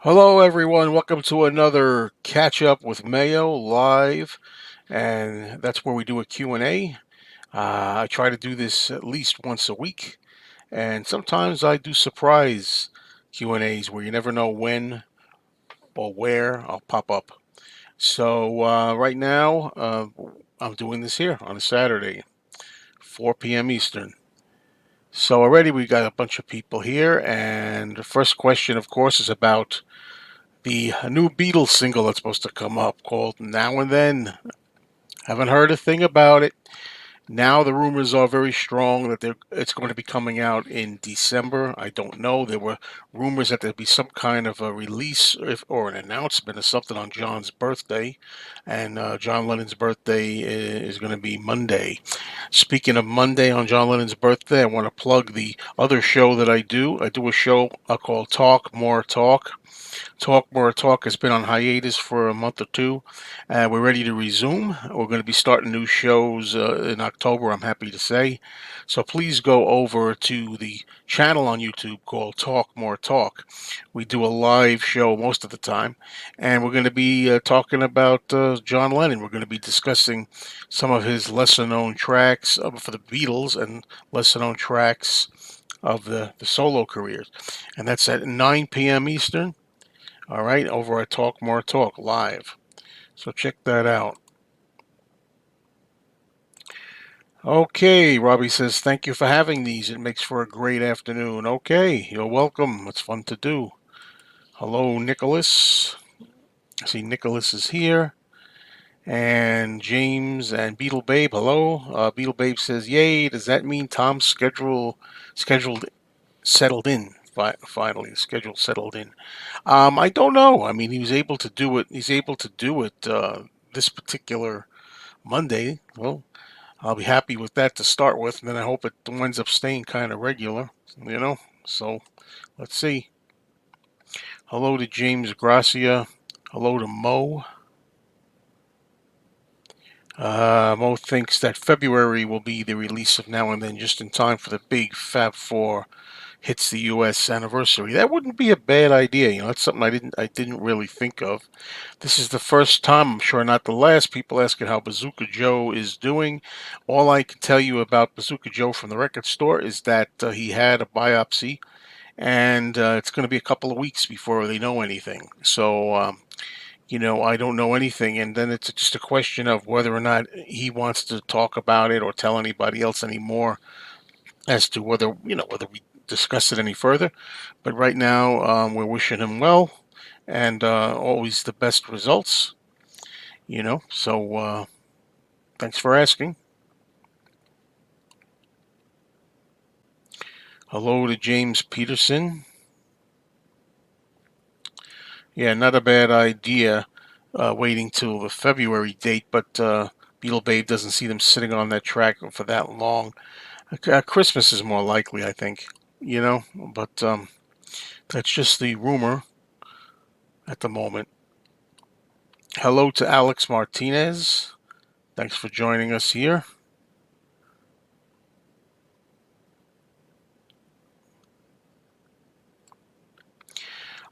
Hello, everyone. Welcome to another Catch Up with Mayo live, and that's where we do a Q&A. I try to do this at least once a week, and sometimes I do surprise Q&As where you never know when or where I'll pop up. So right now, I'm doing this here on a Saturday, 4 p.m. Eastern. So already we got a bunch of people here, and the first question, of course, is about the new Beatles single that's supposed to come up called Now and Then. Haven't heard a thing about it. Now the rumors are very strong that it's going to be coming out in December. I don't know. There were rumors that there'd be some kind of a release or an announcement or something on John's birthday, and John Lennon's birthday is going to be Monday. Speaking of Monday on John Lennon's birthday, I want to plug the other show that I do. I do a show called Talk More Talk. Talk More Talk has been on hiatus for a month or two. We're ready to resume. We're going to be starting new shows in October, I'm happy to say. So please go over to the channel on YouTube called Talk More Talk. We do a live show most of the time, and we're going to be talking about John Lennon. We're going to be discussing some of his lesser known tracks for the Beatles and lesser known tracks of the solo careers. And that's at 9 p.m. Eastern. All right, over at Talk More Talk live. So check that out. Okay, Robbie says, thank you for having these. It makes for a great afternoon. Okay, you're welcome. It's fun to do. Hello, Nicholas. I see Nicholas is here. And James and Beetle Babe, hello. Beetle Babe says, yay, does that mean Tom's scheduled settled in? Finally, schedule settled in. I don't know. I mean, he was able to do it. He's able to do it this particular Monday. Well, I'll be happy with that to start with, and then I hope it winds up staying kind of regular. You know. So let's see. Hello to James Gracia. Hello to Mo. Mo thinks that February will be the release of Now and Then, just in time for the big Fab Four hits the U.S. anniversary. That wouldn't be a bad idea. You know, that's something I didn't really think of. This is the first time, I'm sure not the last, people asking how Bazooka Joe is doing. All I can tell you about Bazooka Joe from the record store is that he had a biopsy, and it's going to be a couple of weeks before they know anything. So, I don't know anything, and then it's just a question of whether or not he wants to talk about it or tell anybody else anymore as to whether we discuss it any further. But right now, we're wishing him well and always the best results. So thanks for asking. Hello to James Peterson. Yeah, not a bad idea waiting till the February date, but Beetle Babe doesn't see them sitting on that track for that long. Christmas is more likely, I think, but that's just the rumor at the moment. Hello to Alex Martinez. Thanks for joining us here.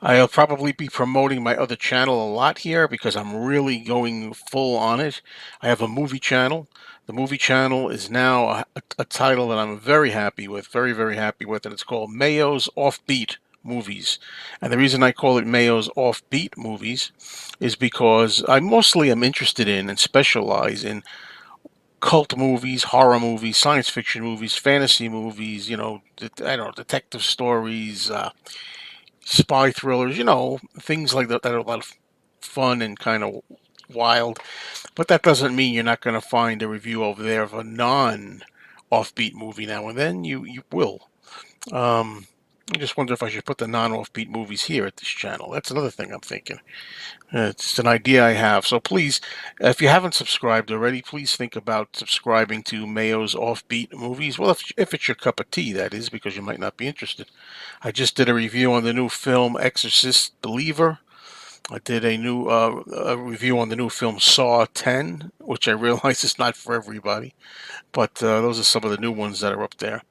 I'll probably be promoting my other channel a lot here because I'm really going full on it. I have a movie channel. The movie channel is now a title that I'm very happy with, very, very happy with, and it's called Mayo's Offbeat Movies. And the reason I call it Mayo's Offbeat Movies is because I mostly am interested in and specialize in cult movies, horror movies, science fiction movies, fantasy movies, I don't know, detective stories, spy thrillers, things like that are a lot of fun and kind of wild. But that doesn't mean you're not going to find a review over there of a non offbeat movie now and then. You will. I just wonder if I should put the non offbeat movies here at this channel. That's another thing I'm thinking. It's an idea I have. So please, if you haven't subscribed already, please think about subscribing to Mayo's Offbeat Movies. Well, if it's your cup of tea, that is, because you might not be interested. I just did a review on the new film Exorcist Believer. I did a review on the new film Saw 10, which I realize is not for everybody, but those are some of the new ones that are up there.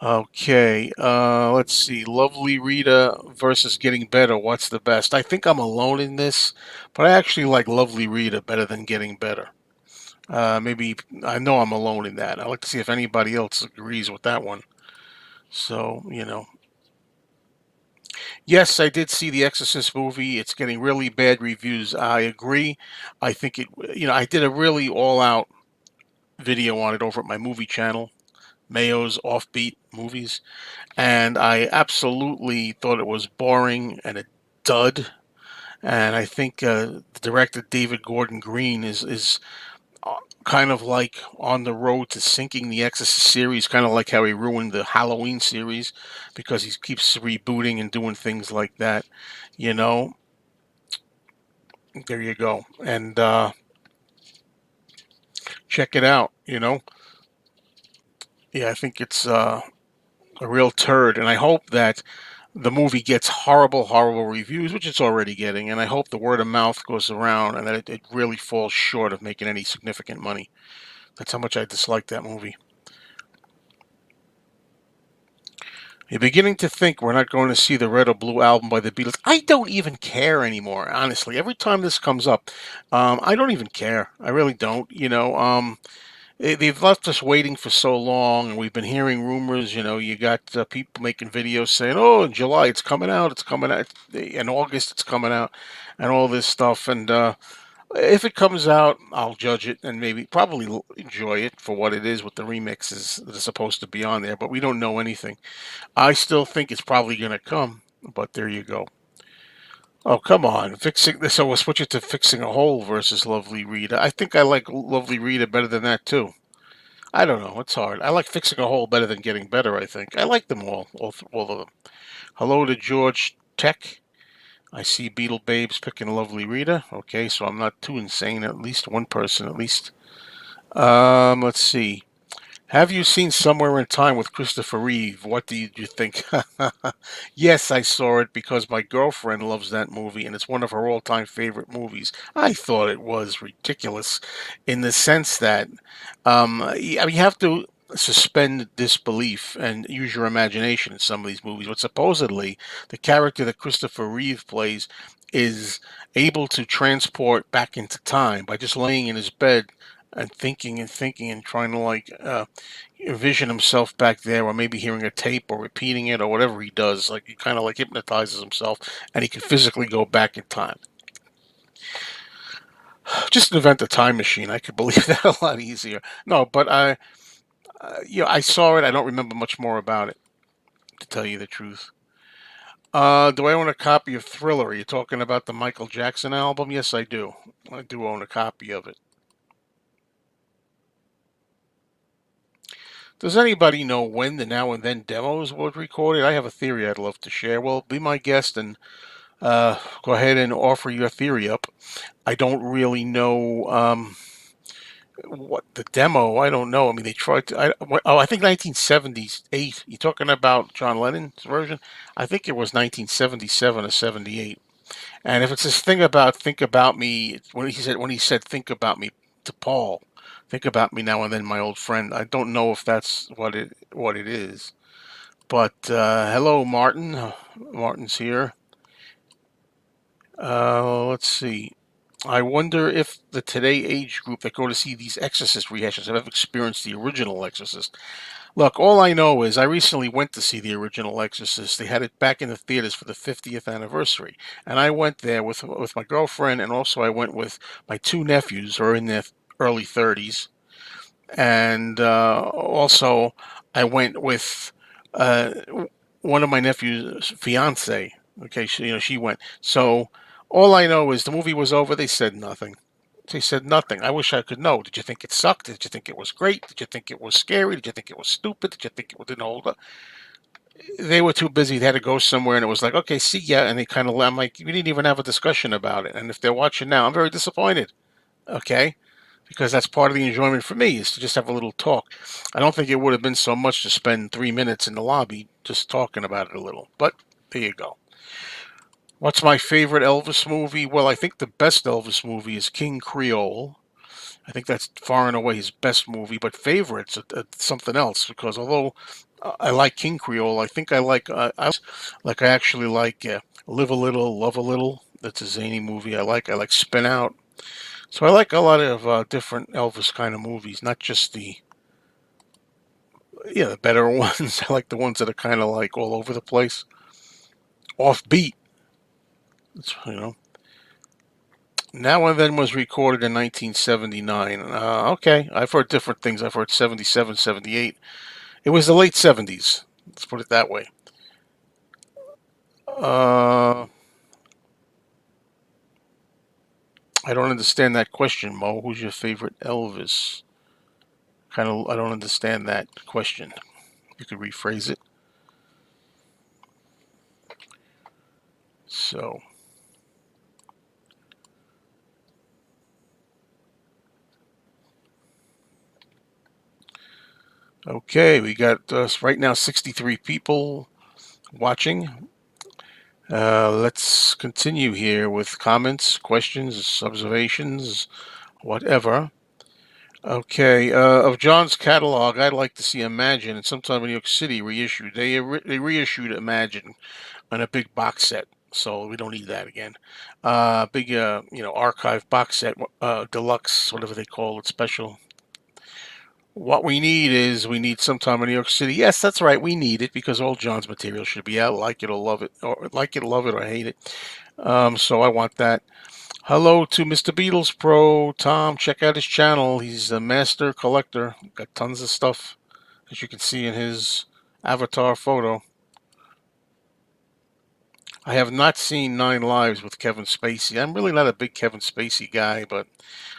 Okay, let's see. Lovely Rita versus Getting Better. What's the best? I think I'm alone in this, but I actually like Lovely Rita better than Getting Better. Maybe I know I'm alone in that. I'd like to see if anybody else agrees with that one. So, yes, I did see the Exorcist movie. It's getting really bad reviews. I agree. I think I did a really all-out video on it over at my movie channel, Mayo's Offbeat Movies, and I absolutely thought it was boring and a dud. And I think the director David Gordon Green is kind of like on the road to sinking the Exorcist series, kind of like how he ruined the Halloween series because he keeps rebooting and doing things like that. You know, there you go. And check it out. Yeah, I think it's a real turd, and I hope that the movie gets horrible, horrible reviews, which it's already getting, and I hope the word of mouth goes around and that it really falls short of making any significant money. That's how much I dislike that movie. You're beginning to think we're not going to see the Red or Blue album by the Beatles. I don't even care anymore, honestly. Every time this comes up, I don't even care. I really don't. They've left us waiting for so long, and we've been hearing rumors. You got people making videos saying, "Oh, in July it's coming out, it's coming out. In August it's coming out," and all this stuff. And if it comes out, I'll judge it and maybe probably enjoy it for what it is with the remixes that are supposed to be on there. But we don't know anything. I still think it's probably going to come, but there you go. Oh, come on. Fixing this. So we'll switch it to Fixing a Hole versus Lovely Rita. I think I like Lovely Rita better than that, too. I don't know. It's hard. I like Fixing a Hole better than Getting Better, I think. I like them all of them. Hello to George Tech. I see Beetle Babes picking Lovely Rita. Okay, so I'm not too insane. At least one person, at least. Let's see. Have you seen Somewhere in Time with Christopher Reeve? What do you think? Yes, I saw it because my girlfriend loves that movie and it's one of her all time favorite movies. I thought it was ridiculous in the sense that you have to suspend disbelief and use your imagination in some of these movies. But supposedly, the character that Christopher Reeve plays is able to transport back into time by just laying in his bed and thinking and trying to like envision himself back there, or maybe hearing a tape or repeating it or whatever he does. Like he kind of like hypnotizes himself, and he can physically go back in time. Just invent a time machine. I could believe that a lot easier. No, but I saw it. I don't remember much more about it, to tell you the truth. Do I own a copy of Thriller? Are you talking about the Michael Jackson album? Yes, I do. I do own a copy of it. Does anybody know when the Now and Then demos were recorded? I have a theory I'd love to share. Well, be my guest and go ahead and offer your theory up. I don't really know what the demo. I don't know. I mean, they tried to. I think 1978. You talking about John Lennon's version? I think it was 1977 or 78. And if it's this thing about "Think About Me," when he said "Think About Me" to Paul, "Think about me now and then, my old friend." I don't know if that's what it is. But hello, Martin. Martin's here. Let's see. I wonder if the Today age group that go to see these Exorcist rehashes have ever experienced the original Exorcist. Look, all I know is I recently went to see the original Exorcist. They had it back in the theaters for the 50th anniversary, and I went there with my girlfriend, and also I went with my two nephews who are in their early 30s, and also I went with uh, one of my nephew's fiance. Okay, she went. So all I know is the movie was over. They said nothing. They said nothing. I wish I could know. Did you think it sucked? Did you think it was great? Did you think it was scary? Did you think it was stupid? Did you think it didn't hold up? They were too busy. They had to go somewhere, and it was like, okay, see ya. And they kind of, I'm like, we didn't even have a discussion about it. And if they're watching now, I'm very disappointed. Okay, because that's part of the enjoyment for me is to just have a little talk. I don't think it would have been so much to spend 3 minutes in the lobby just talking about it a little. But there you go. What's my favorite Elvis movie? Well, I think the best Elvis movie is King Creole. I think that's far and away his best movie, but favorites something else because although I like King Creole. I think I like I actually like Live a Little, Love a Little. That's a zany movie. I like Spin Out. So I like a lot of different Elvis kind of movies, not just the the better ones. I like the ones that are kind of like all over the place, offbeat. It's. Now and Then was recorded in 1979. Okay, I've heard different things. I've heard 77, 78. It was the late 70s. Let's put it that way. Uh, I don't understand that question, Mo. Who's your favorite Elvis? Kind of, I don't understand that question. You could rephrase it. So, okay, we got us right now 63 people watching. Let's continue here with comments, questions, observations, whatever. Okay, of John's catalog, I'd like to see Imagine and sometime in New York City reissued. They reissued Imagine on a big box set, so we don't need that again. Big archive box set, deluxe, whatever they call it, special. What we need sometime in New York City. Yes, that's right. We need it because all John's material should be out. Like it or love it, or like it, love it, or hate it. So I want that. Hello to Mr. Beatles Pro Tom. Check out his channel. He's a master collector. Got tons of stuff, as you can see in his avatar photo. I have not seen Nine Lives with Kevin Spacey. I'm really not a big Kevin Spacey guy, but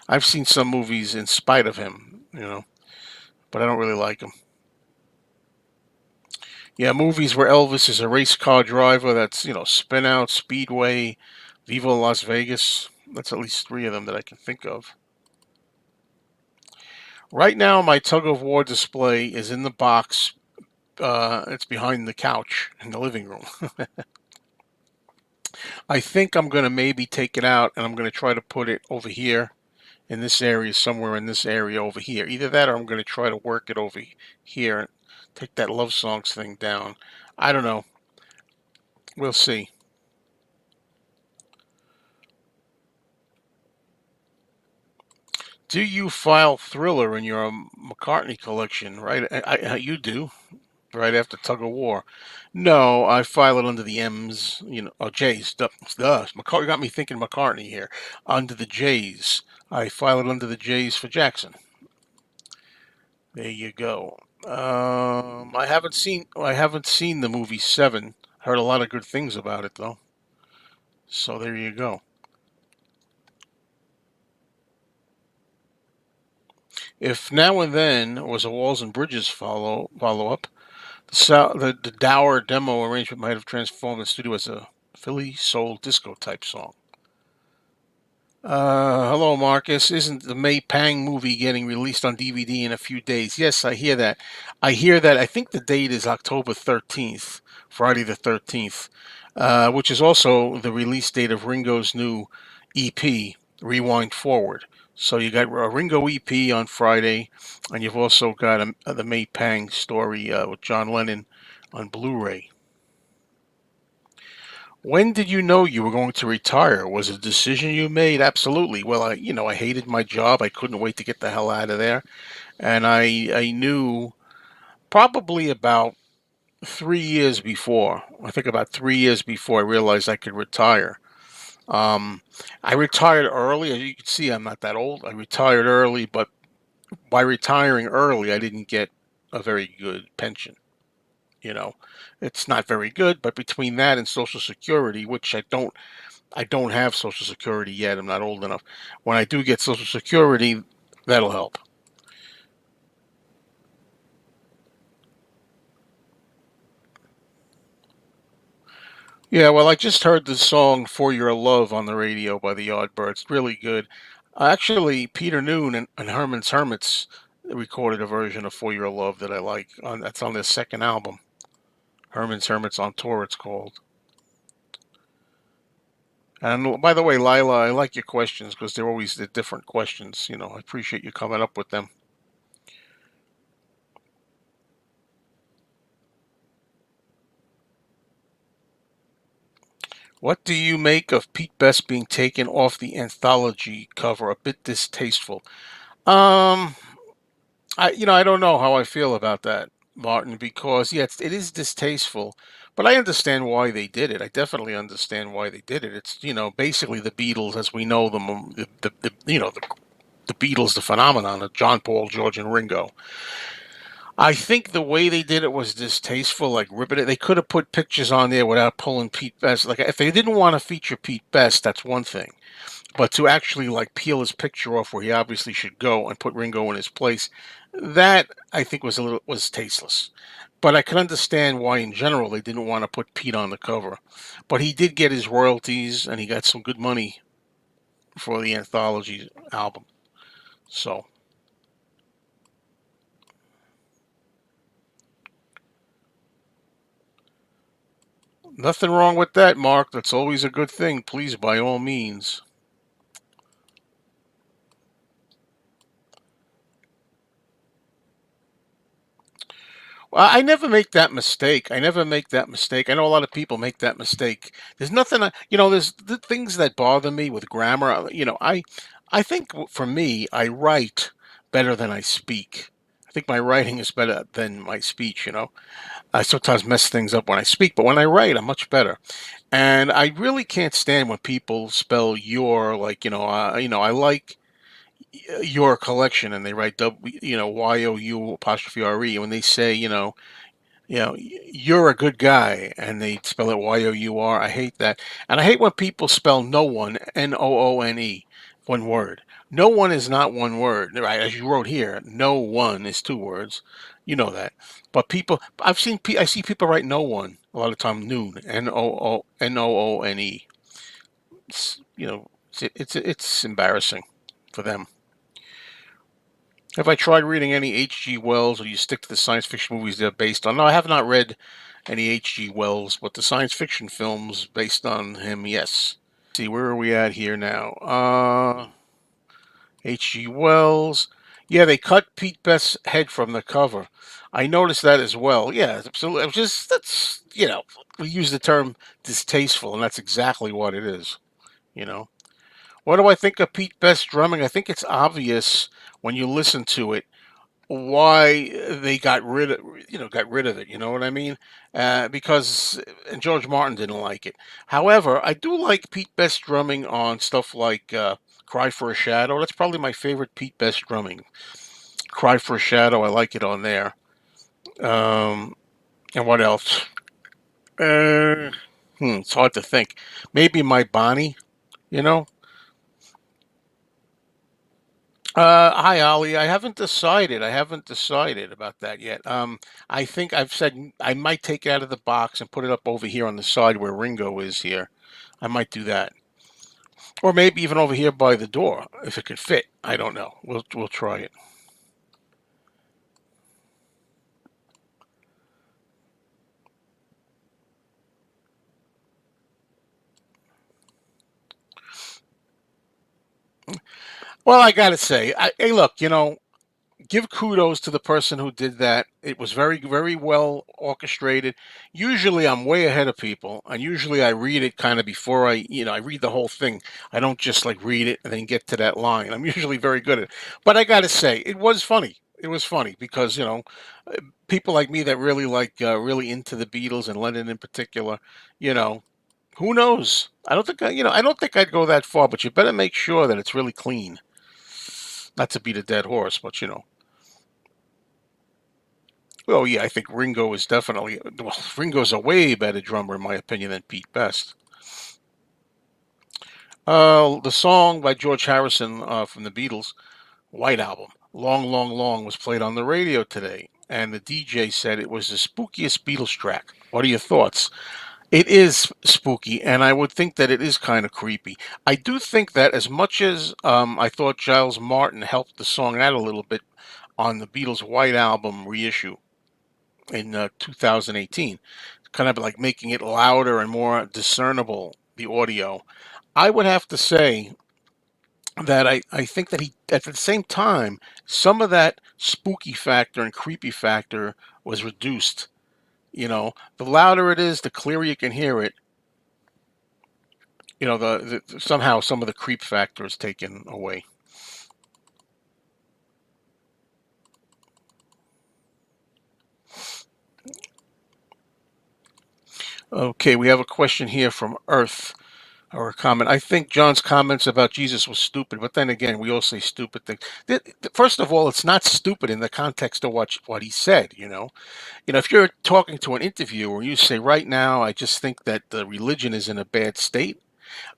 I've seen some movies in spite of him, but I don't really like him. Yeah, movies where Elvis is a race car driver. That's Spin Out, Speedway, Viva Las Vegas. That's at least three of them that I can think of. Right now, my tug of war display is in the box. It's behind the couch in the living room. I think I'm going to maybe take it out and I'm going to try to put it over here in this area, somewhere in this area over here. Either that or I'm going to try to work it over here and take that love songs thing down. I don't know. We'll see. Do you file Thriller in your McCartney collection? Right, you do. Right after Tug of War. No, I file it under the M's, J's. Duh. McCartney got me thinking McCartney here. Under the J's. I file it under the J's for Jackson. There you go. I haven't seen the movie Seven. Heard a lot of good things about it though. So there you go. If Now and Then was a Walls and Bridges follow up, the dour demo arrangement might have transformed the studio as a Philly soul disco type song. Hello, Marcus. Isn't the May Pang movie getting released on DVD in a few days? Yes, I hear that. I hear that. I think the date is October 13th, Friday the 13th, which is also the release date of Ringo's new EP, Rewind Forward. So you got a Ringo EP on Friday, and you've also got the May Pang story with John Lennon on Blu-ray. When did you know you were going to retire? Was it a decision you made? Absolutely. Well, I hated my job. I couldn't wait to get the hell out of there. And I knew probably about 3 years before. I think about 3 years before I realized I could retire. Um, I retired early. As you can see, I'm not that old. I retired early, but by retiring early, I didn't get a very good pension. You know, it's not very good, but between that and Social Security, which I don't have Social Security yet. I'm not old enough. When I do get Social Security, that'll help. Yeah, well, I just heard the song "For Your Love" on the radio by the Yardbirds. Really good. Actually, Peter Noon and Herman's Hermits recorded a version of "For Your Love" that I like. That's on their second album, Herman's Hermits on Tour. It's called. And by the way, Lila, I like your questions because they're different questions. I appreciate you coming up with them. What do you make of Pete Best being taken off the anthology cover? A bit distasteful. Um, I don't know how I feel about that, Martin, because yeah, it is distasteful, but I understand why they did it. I definitely understand why they did it. It's basically the Beatles as we know them, the Beatles, the phenomenon of John, Paul, George, and Ringo. I think the way they did it was distasteful, like ripping it. They could have put pictures on there without pulling Pete Best. Like if they didn't want to feature Pete Best, that's one thing. But to actually like peel his picture off where he obviously should go and put Ringo in his place, that I think was tasteless. But I can understand why in general they didn't want to put Pete on the cover. But he did get his royalties and he got some good money for the anthology album. So nothing wrong with that, Mark. That's always a good thing. Please, by all means. Well, I never make that mistake. I never make that mistake. I know a lot of people make that mistake. There's nothing, there's the things that bother me with grammar. I think for me, I write better than I speak. I think my writing is better than my speech. I sometimes mess things up when I speak, but when I write, I'm much better. And I really can't stand when people spell your like, I like your collection and they write YOU apostrophe RE. When they say, you're a good guy, and they spell it YOUR. I hate that, and I hate when people spell no one NOONE, one word. No one is not one word, right? As you wrote here, no one is two words. You know that, but I see people write no one a lot of time. Noon, NOONE. It's embarrassing for them. Have I tried reading any H.G. Wells, or do you stick to the science fiction movies they're based on? No, I have not read any H.G. Wells, but the science fiction films based on him, yes. See, where are we at here now? H.G. Wells. Yeah, they cut Pete Best's head from the cover. I noticed that as well. Yeah, absolutely. It was just we use the term distasteful, and that's exactly what it is. You know, what do I think of Pete Best drumming? I think it's obvious when you listen to it why they got rid of it. You know what I mean? Because and George Martin didn't like it. However, I do like Pete Best drumming on stuff like "Cry for a Shadow." That's probably my favorite Pete Best drumming. "Cry for a Shadow." I like it on there. Um, and what else? Uh, it's hard to think. Maybe my Bonnie. You know. Hi, Ollie. I haven't decided. I haven't decided about that yet. I think I've said I might take it out of the box and put it up over here on the side where Ringo is here. I might do that, or maybe even over here by the door if it could fit. I don't know. We'll try it. Well, I gotta say, hey, look, give kudos to the person who did that. It was very, very well orchestrated. Usually, I'm way ahead of people, and usually I read it kind of before I read the whole thing. I don't just like read it and then get to that line. I'm usually very good at it. But I got to say, it was funny. It was funny because people like me that really really into the Beatles and Lennon in particular, you know, who knows? I don't think I'd go that far, but you better make sure that it's really clean. Not to beat a dead horse, but well, yeah, I think Ringo is definitely Ringo's a way better drummer in my opinion than Pete Best. The song by George Harrison from the Beatles, White Album, Long, Long, Long, was played on the radio today, and the DJ said it was the spookiest Beatles track. What are your thoughts? It is spooky, and I would think that it is kind of creepy. I do think that as much as I thought Giles Martin helped the song out a little bit on the Beatles' White Album reissue in 2018, kind of like making it louder and more discernible, the audio. I would have to say that I think that he, at the same time, some of that spooky factor and creepy factor was reduced. The louder it is, the clearer you can hear it. Somehow some of the creep factor is taken away. Okay, we have a question here from Earth, or a comment. I think John's comments about Jesus was stupid, but then again, we all say stupid things. First of all, it's not stupid in the context of what he said. If you're talking to an interviewer, you say, right now, I just think that the religion is in a bad state.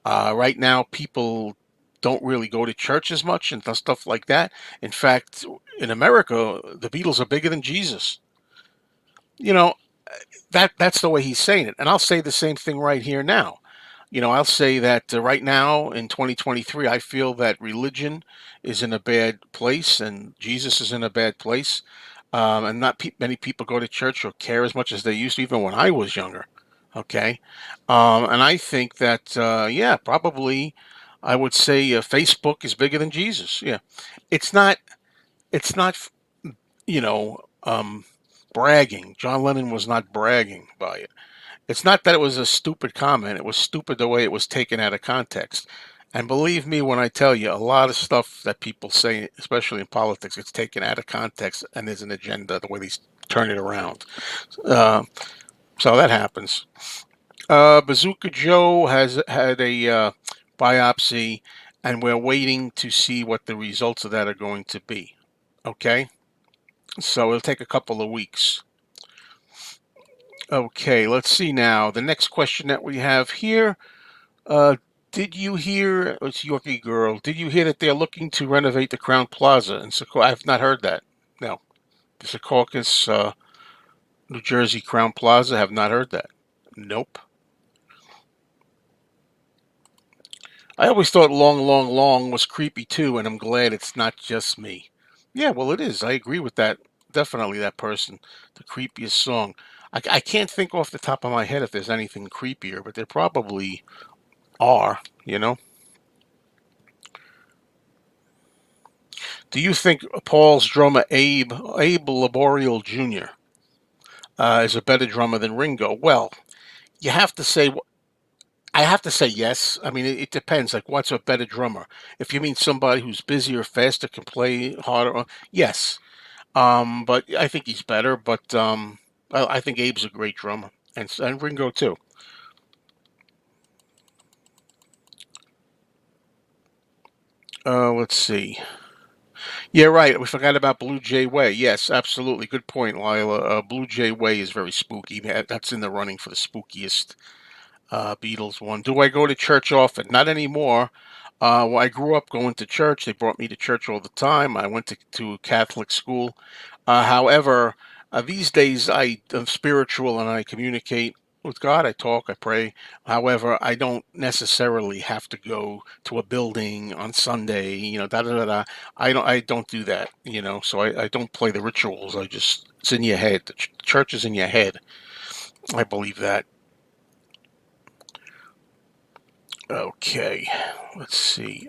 Right now, people don't really go to church as much and stuff like that. In fact, in America, the Beatles are bigger than Jesus. You know, that's the way he's saying it. And I'll say the same thing right here now. I'll say that right now in 2023, I feel that religion is in a bad place and Jesus is in a bad place. And not many people go to church or care as much as they used to, even when I was younger. Okay. And I think that, yeah, probably I would say Facebook is bigger than Jesus. Yeah. It's not, it's not, you know, um, bragging. John Lennon was not bragging by it. It's not that it was a stupid comment. It was stupid the way it was taken out of context. And believe me when I tell you, a lot of stuff that people say, especially in politics, it's taken out of context and there's an agenda the way they turn it around. Uh, so that happens. Bazooka Joe has had a biopsy, and we're waiting to see what the results of that are going to be. Okay? So it'll take a couple of weeks. Okay, let's see now. The next question that we have here. Uh, did you hear, it's Yorkie Girl, did you hear that they're looking to renovate the Crown Plaza in Secaucus? I've not heard that. No. The Secaucus, New Jersey Crown Plaza, have not heard that. Nope. I always thought Long, Long, Long was creepy too, and I'm glad it's not just me. Yeah, well, it is. I agree with that. Definitely that person. The creepiest song. I can't think off the top of my head if there's anything creepier, but there probably are, you know? Do you think Paul's drummer Abe Laboriel Jr. Is a better drummer than Ringo? Well, you have to say. I have to say yes. I mean, it depends. Like, what's a better drummer? If you mean somebody who's busier, faster, can play harder, yes. But I think he's better. But I think Abe's a great drummer, and Ringo too. Let's see. Yeah, right. We forgot about Blue Jay Way. Yes, absolutely. Good point, Lila. Blue Jay Way is very spooky. That's in the running for the spookiest Beatles one. Do I go to church often? Not anymore. Well, I grew up going to church. They brought me to church all the time. I went to a Catholic school. However, these days I'm spiritual and I communicate with God. I talk, I pray. However, I don't necessarily have to go to a building on Sunday. Da da da da. I don't do that. So I don't play the rituals. It's in your head. The church is in your head. I believe that. Okay, let's see.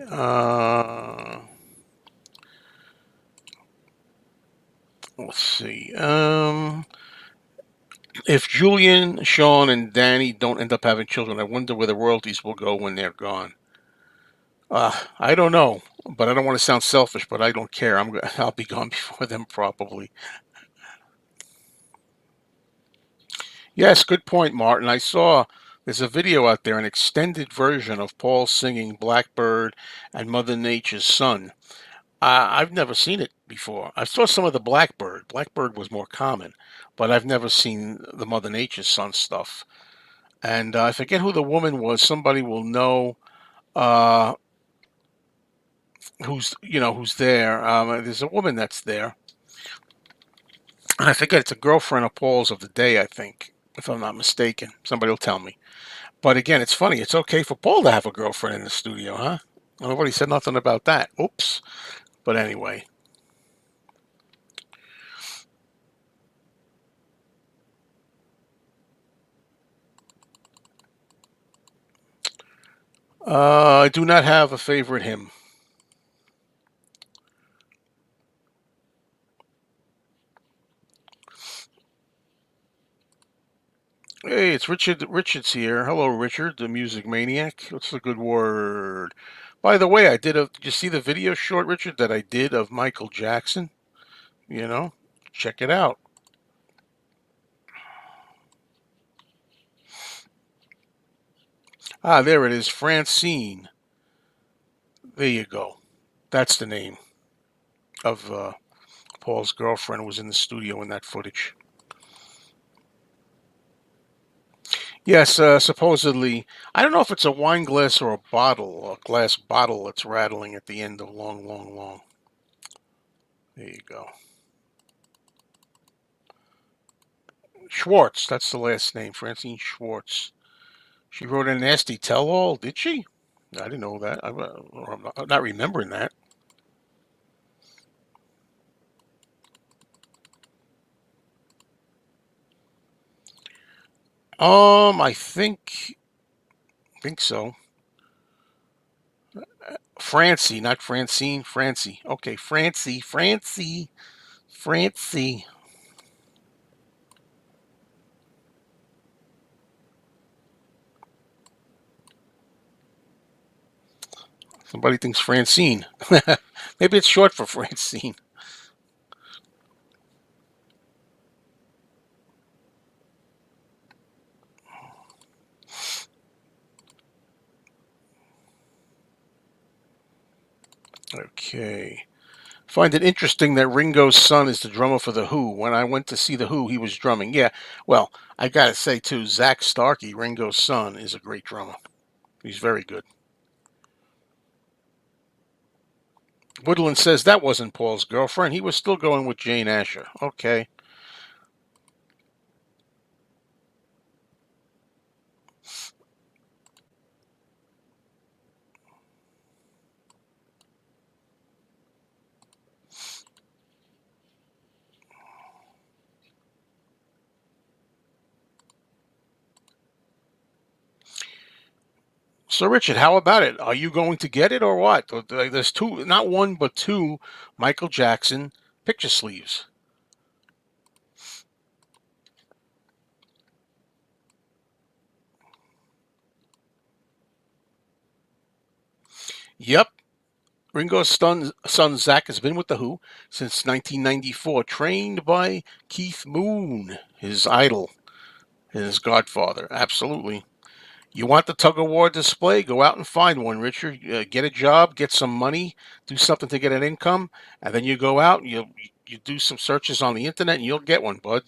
Let's see. If Julian, Sean, and Danny don't end up having children, I wonder where the royalties will go when they're gone. I don't know, but I don't want to sound selfish, but I don't care. I'll be gone before them probably. Yes, good point, Martin. I saw there's a video out there, an extended version of Paul singing Blackbird and Mother Nature's Son. I've never seen it before. I saw some of the Blackbird. Blackbird was more common, but I've never seen the Mother Nature's Son stuff. And I forget who the woman was. Somebody will know uh, who's there. There's a woman that's there, and I forget it's a girlfriend of Paul's of the day. I think, if I'm not mistaken. Somebody will tell me. But again, it's funny. It's okay for Paul to have a girlfriend in the studio, huh? Nobody said nothing about that. Oops. But anyway, I do not have a favorite hymn. Hey, it's Richard. Richard's here. Hello, Richard, the music maniac. What's a good word? By the way, I did a. Did you see the video short, Richard, that I did of Michael Jackson? You know, check it out. Ah, there it is, Francine. There you go. That's the name of Paul's girlfriend who was in the studio in that footage. Yes, supposedly, I don't know if it's a wine glass or a bottle, a glass bottle that's rattling at the end of long, long, long. There you go. Schwartz, that's the last name, Francine Schwartz. She wrote a nasty tell-all, did she? I didn't know that. I'm not remembering that. I think so. Francie, not Francine, Francie. Okay, Francie. Somebody thinks Francine. Maybe it's short for Francine. Okay. Find it interesting that Ringo's son is the drummer for The Who. When I went to see The Who, he was drumming. Yeah, well, I gotta say, too, Zach Starkey, Ringo's son, is a great drummer. He's very good. Woodland says that wasn't Paul's girlfriend. He was still going with Jane Asher. Okay. So, Richard, how about it? Are you going to get it or what? There's two, not one, but two Michael Jackson picture sleeves. Yep. Ringo's son Zach has been with The Who since 1994, trained by Keith Moon, his idol and his godfather. Absolutely. You want the tug of war display? Go out and find one, Richard. Get a job, get some money, do something to get an income, and then you go out and you do some searches on the internet and you'll get one, bud.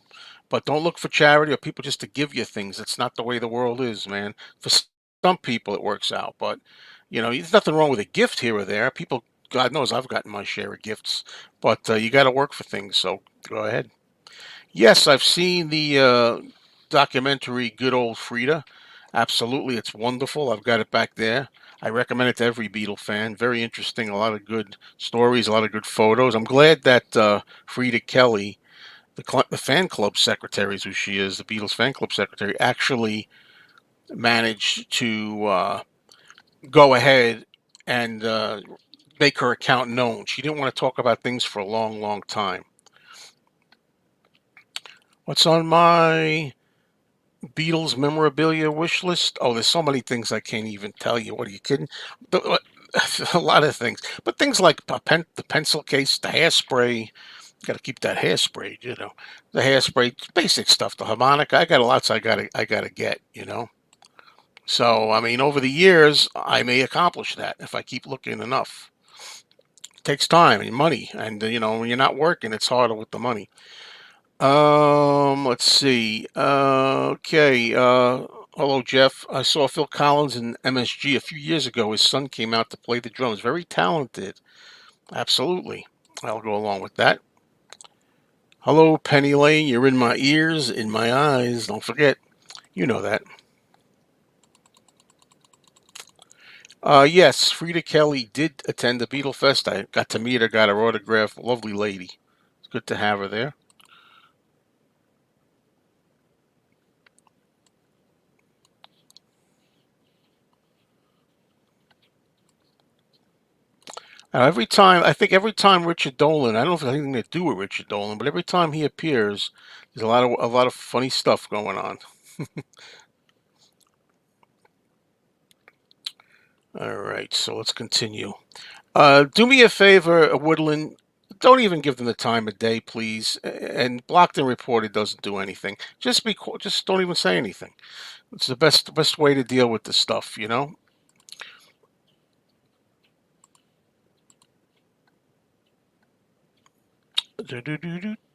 But don't look for charity or people just to give you things. It's not the way the world is, man. For some people, it works out, but there's nothing wrong with a gift here or there. People, God knows, I've gotten my share of gifts, but you got to work for things. So go ahead. Yes, I've seen the documentary Good Old Frida. Absolutely, it's wonderful. I've got it back there. I recommend it to every Beatle fan. Very interesting. A lot of good stories, a lot of good photos. I'm glad that Frida Kelly, the fan club secretary, is who she is, the Beatles fan club secretary, actually managed to go ahead and make her account known. She didn't want to talk about things for a long, long time. What's on my Beatles memorabilia wish list? Oh, there's so many things I can't even tell you. What are you kidding? A lot of things, but things like the pencil case, the hairspray. Got to keep that hairspray, The hairspray, basic stuff. The harmonica. I got a lot. So I gotta get. So I mean, over the years, I may accomplish that if I keep looking enough. It takes time and money, and when you're not working, it's harder with the money. Let's see. Okay. Hello, Jeff. I saw Phil Collins in MSG a few years ago. His son came out to play the drums. Very talented. Absolutely. I'll go along with that. Hello, Penny Lane. You're in my ears, in my eyes. Don't forget. You know that. Yes, Frida Kelly did attend the Beatle Fest. I got to meet her, got her autograph. Lovely lady. It's good to have her there. I think every time Richard Dolan, I don't know if it has anything to do with Richard Dolan, but every time he appears, there's a lot of funny stuff going on. All right, so let's continue. Do me a favor, Woodland. Don't even give them the time of day, please. And blocked and reported doesn't do anything. Just don't even say anything. It's the best way to deal with this stuff, you know. Do.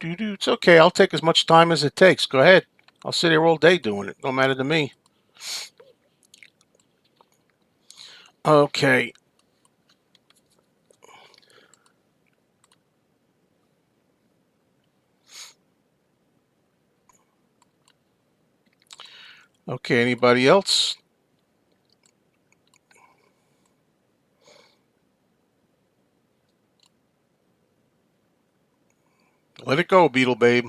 It's okay. I'll take as much time as it takes. Go ahead. I'll sit here all day doing it. No matter to me. Okay. Okay. Anybody else? Let it go, Beetle Babe.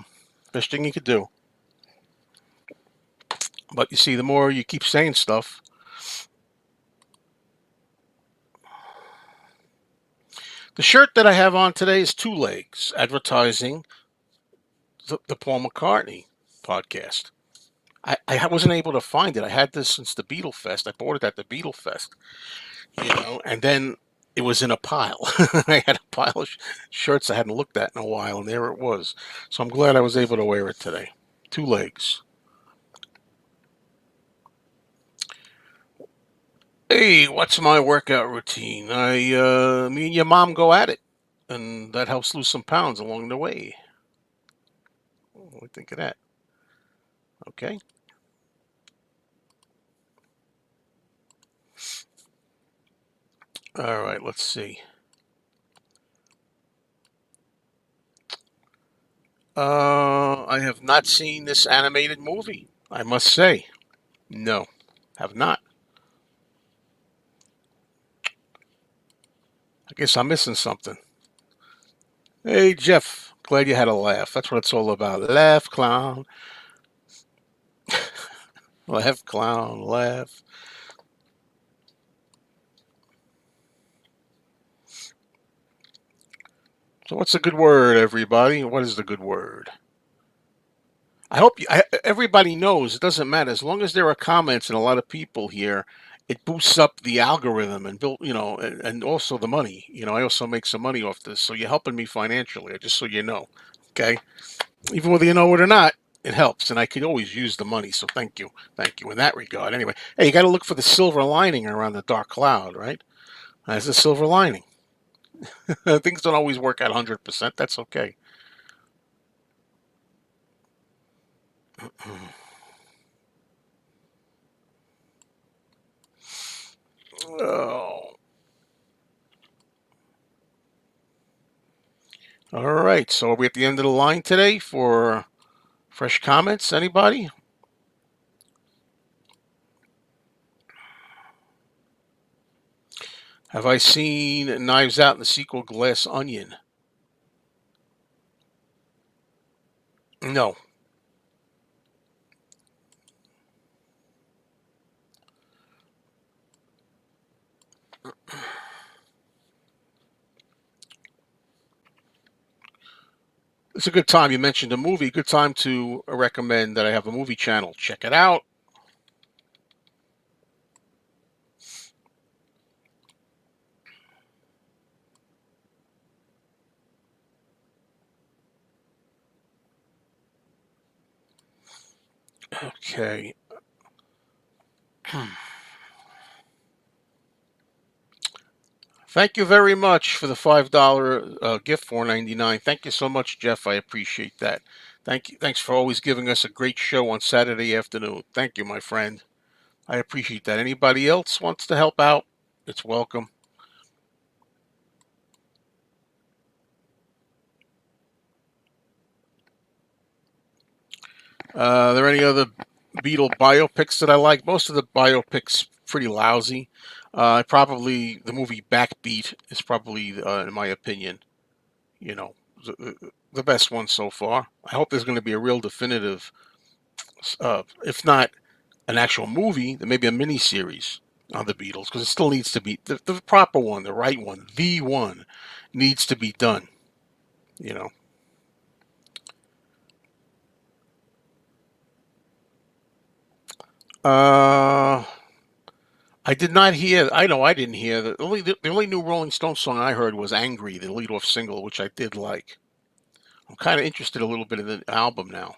Best thing you could do. But you see, the more you keep saying stuff, the shirt that I have on today is two legs, advertising the Paul McCartney podcast. I wasn't able to find it. I had this since the Beatle Fest. I bought it at the Beatle Fest, and then it was in a pile. I had a pile of shirts I hadn't looked at in a while, and there it was. So I'm glad I was able to wear it today. Two legs. Hey, what's my workout routine? Me and your mom go at it, and that helps lose some pounds along the way. What do you think of that? Okay. All right. Let's see. I have not seen this animated movie. I must say, no, have not. I guess I'm missing something. Hey, Jeff, glad you had a laugh. That's what it's all about. Laugh, clown. Laugh, clown. Laugh. So, what's a good word, everybody? What is the good word? Everybody knows it doesn't matter as long as there are comments and a lot of people here. It boosts up the algorithm and build, and also the money. I also make some money off this, so you're helping me financially. Just so you know, okay? Even whether you know it or not, it helps, and I could always use the money. So thank you in that regard. Anyway, hey, you got to look for the silver lining around the dark cloud, right? There's a silver lining. Things don't always work out 100%. That's okay. Oh, all right. So are we at the end of the line today for fresh comments? Anybody? Have I seen Knives Out in the sequel Glass Onion? No. It's a good time. You mentioned a movie. Good time to recommend that I have a movie channel. Check it out. Okay. Thank you very much for the $5 gift, 4.99. Thank you so much, Jeff. I appreciate that. Thank you. Thanks for always giving us a great show on Saturday afternoon. Thank you, my friend. I appreciate that. Anybody else wants to help out? It's welcome. Are there any other Beatle biopics that I like? Most of the biopics pretty lousy. Probably the movie Backbeat is probably, in my opinion, you know, the best one so far. I hope there's going to be a real definitive, if not an actual movie, then maybe a mini series on the Beatles because it still needs to be the proper one, the right one, the one needs to be done. You know. Uh, I did not hear. I know I didn't hear the only new Rolling Stones song I heard was "Angry," the lead off single, which I did like. I'm kind of interested a little bit in the album now.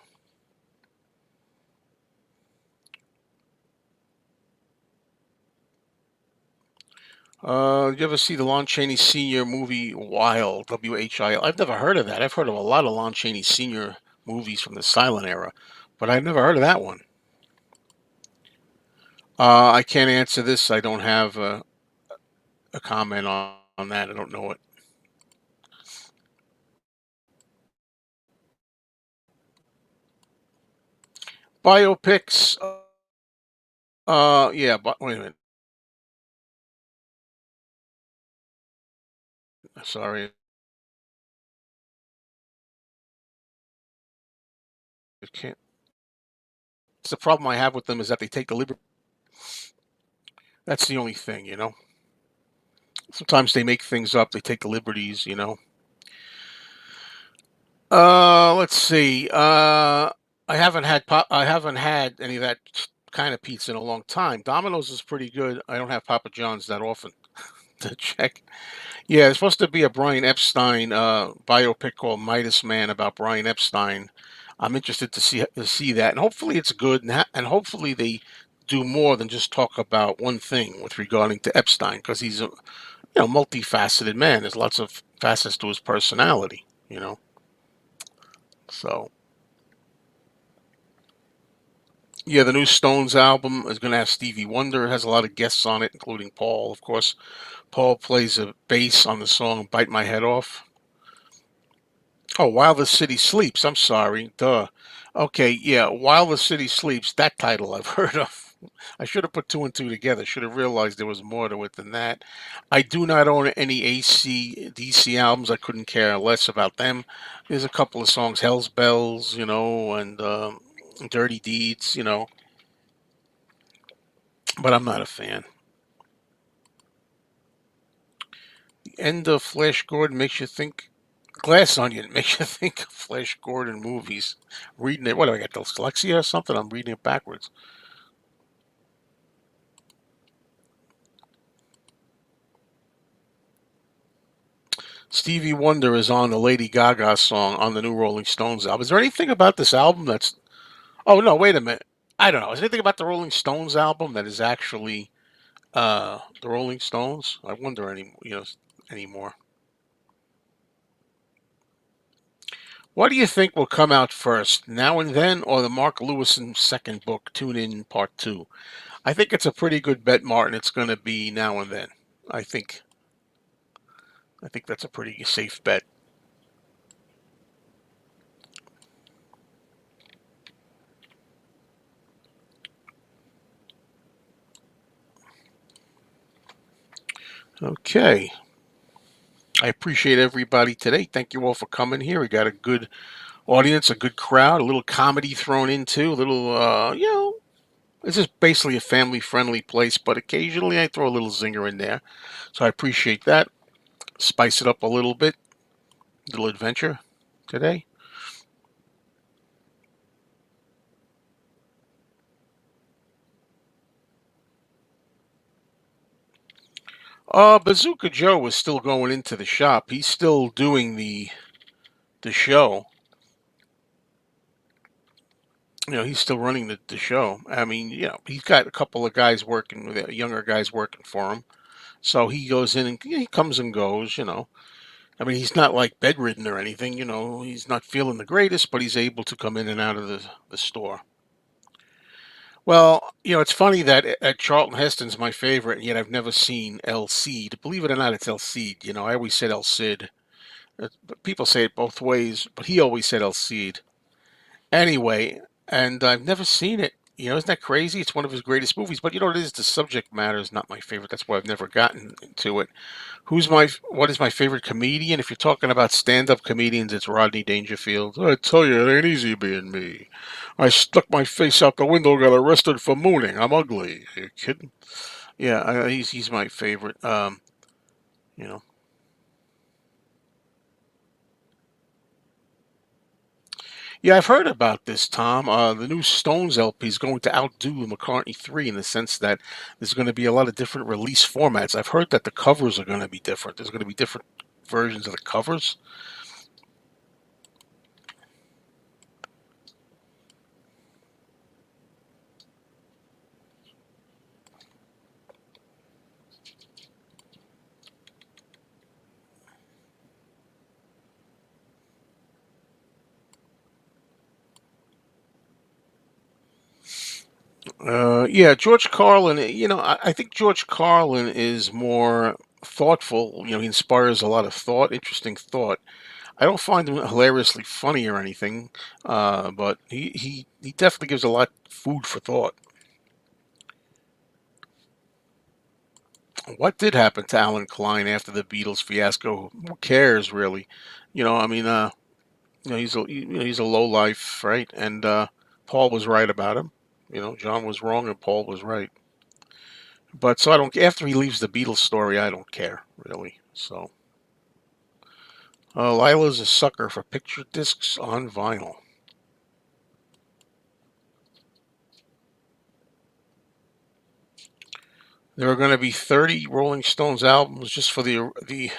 Did you ever see the Lon Chaney Sr. movie Wild? WHIL. I've never heard of that. I've heard of a lot of Lon Chaney Sr. movies from the silent era, but I've never heard of that one. I can't answer this. I don't have a comment on that. I don't know it. Biopics. Yeah, but wait a minute. Sorry, I can't. It's the problem I have with them is that they take the liberty. That's the only thing. Sometimes they make things up. They take the liberties. Let's see. I haven't had any of that kind of pizza in a long time. Domino's is pretty good. I don't have Papa John's that often to check. Yeah, it's supposed to be a Brian Epstein biopic called Midas Man about Brian Epstein. I'm interested to see that, and hopefully it's good, and hopefully they do more than just talk about one thing with regarding to Epstein, because he's a multifaceted man. There's lots of facets to his personality. So yeah, the new Stones album is going to have Stevie Wonder. It has a lot of guests on it, including Paul, of course. Paul plays a bass on the song "Bite My Head Off." Oh, While the City Sleeps. I'm sorry. Duh. Okay, yeah, While the City Sleeps. That title I've heard of. I should have put two and two together. Should have realized there was more to it than that. I do not own any AC/DC albums. I couldn't care less about them. There's a couple of songs, Hell's Bells, and Dirty Deeds, but I'm not a fan. The end of Flash Gordon makes you think. Glass Onion makes you think of Flash Gordon movies. Reading it, what do I got? Dyslexia or something? I'm reading it backwards. Stevie Wonder is on the Lady Gaga song on the new Rolling Stones album. Is there anything about this album that's? Oh no, wait a minute. I don't know. Is there anything about the Rolling Stones album that is actually the Rolling Stones? I wonder anymore. What do you think will come out first, Now and Then, or the Mark Lewison second book, Tune In Part Two? I think it's a pretty good bet, Martin. It's going to be Now and Then. I think I think that's a pretty safe bet. Okay. I appreciate everybody today. Thank you all for coming here. We got a good audience, a good crowd, a little comedy thrown into, a little, it's just basically a family friendly place, but occasionally I throw a little zinger in there. So I appreciate that. Spice it up a little bit, little adventure today. Bazooka Joe is still going into the shop. He's still doing the show. He's still running the show. I mean, he's got a couple of guys working with younger guys working for him. So he goes in and he comes and goes. I mean, he's not like bedridden or anything. He's not feeling the greatest, but he's able to come in and out of the store. Well, it's funny that Charlton Heston's my favorite, and yet I've never seen El Cid. Believe it or not, it's El Cid. I always said El Cid. But people say it both ways, but he always said El Cid. Anyway, and I've never seen it. Isn't that crazy? It's one of his greatest movies, but you know what it is? The subject matter is not my favorite. That's why I've never gotten into it. What is my favorite comedian? If you're talking about stand-up comedians, it's Rodney Dangerfield. I tell you, it ain't easy being me. I stuck my face out the window, got arrested for mooning. I'm ugly. Are you kidding? Yeah, he's my favorite. You know. Yeah, I've heard about this, Tom. The new Stones LP is going to outdo the McCartney 3 in the sense that there's going to be a lot of different release formats. I've heard that the covers are going to be different. There's going to be different versions of the covers. Yeah, George Carlin, I think George Carlin is more thoughtful. He inspires a lot of thought, interesting thought. I don't find him hilariously funny or anything, but he definitely gives a lot food for thought. What did happen to Alan Klein after the Beatles fiasco? Who cares, really? I mean, he's a low life, right? And Paul was right about him. John was wrong and Paul was right. But so I don't. After he leaves the Beatles story, I don't care really. So Lila's a sucker for picture discs on vinyl. There are going to be 30 Rolling Stones albums just for the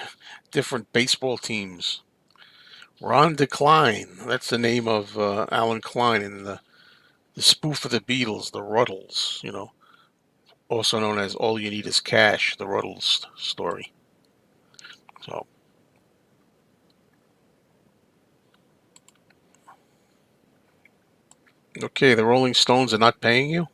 different baseball teams. Ron Decline, that's the name of Alan Klein in the spoof of the Beatles, the Ruddles. Also known as All You Need Is Cash, the Ruddles story. So okay, the Rolling Stones are not paying you.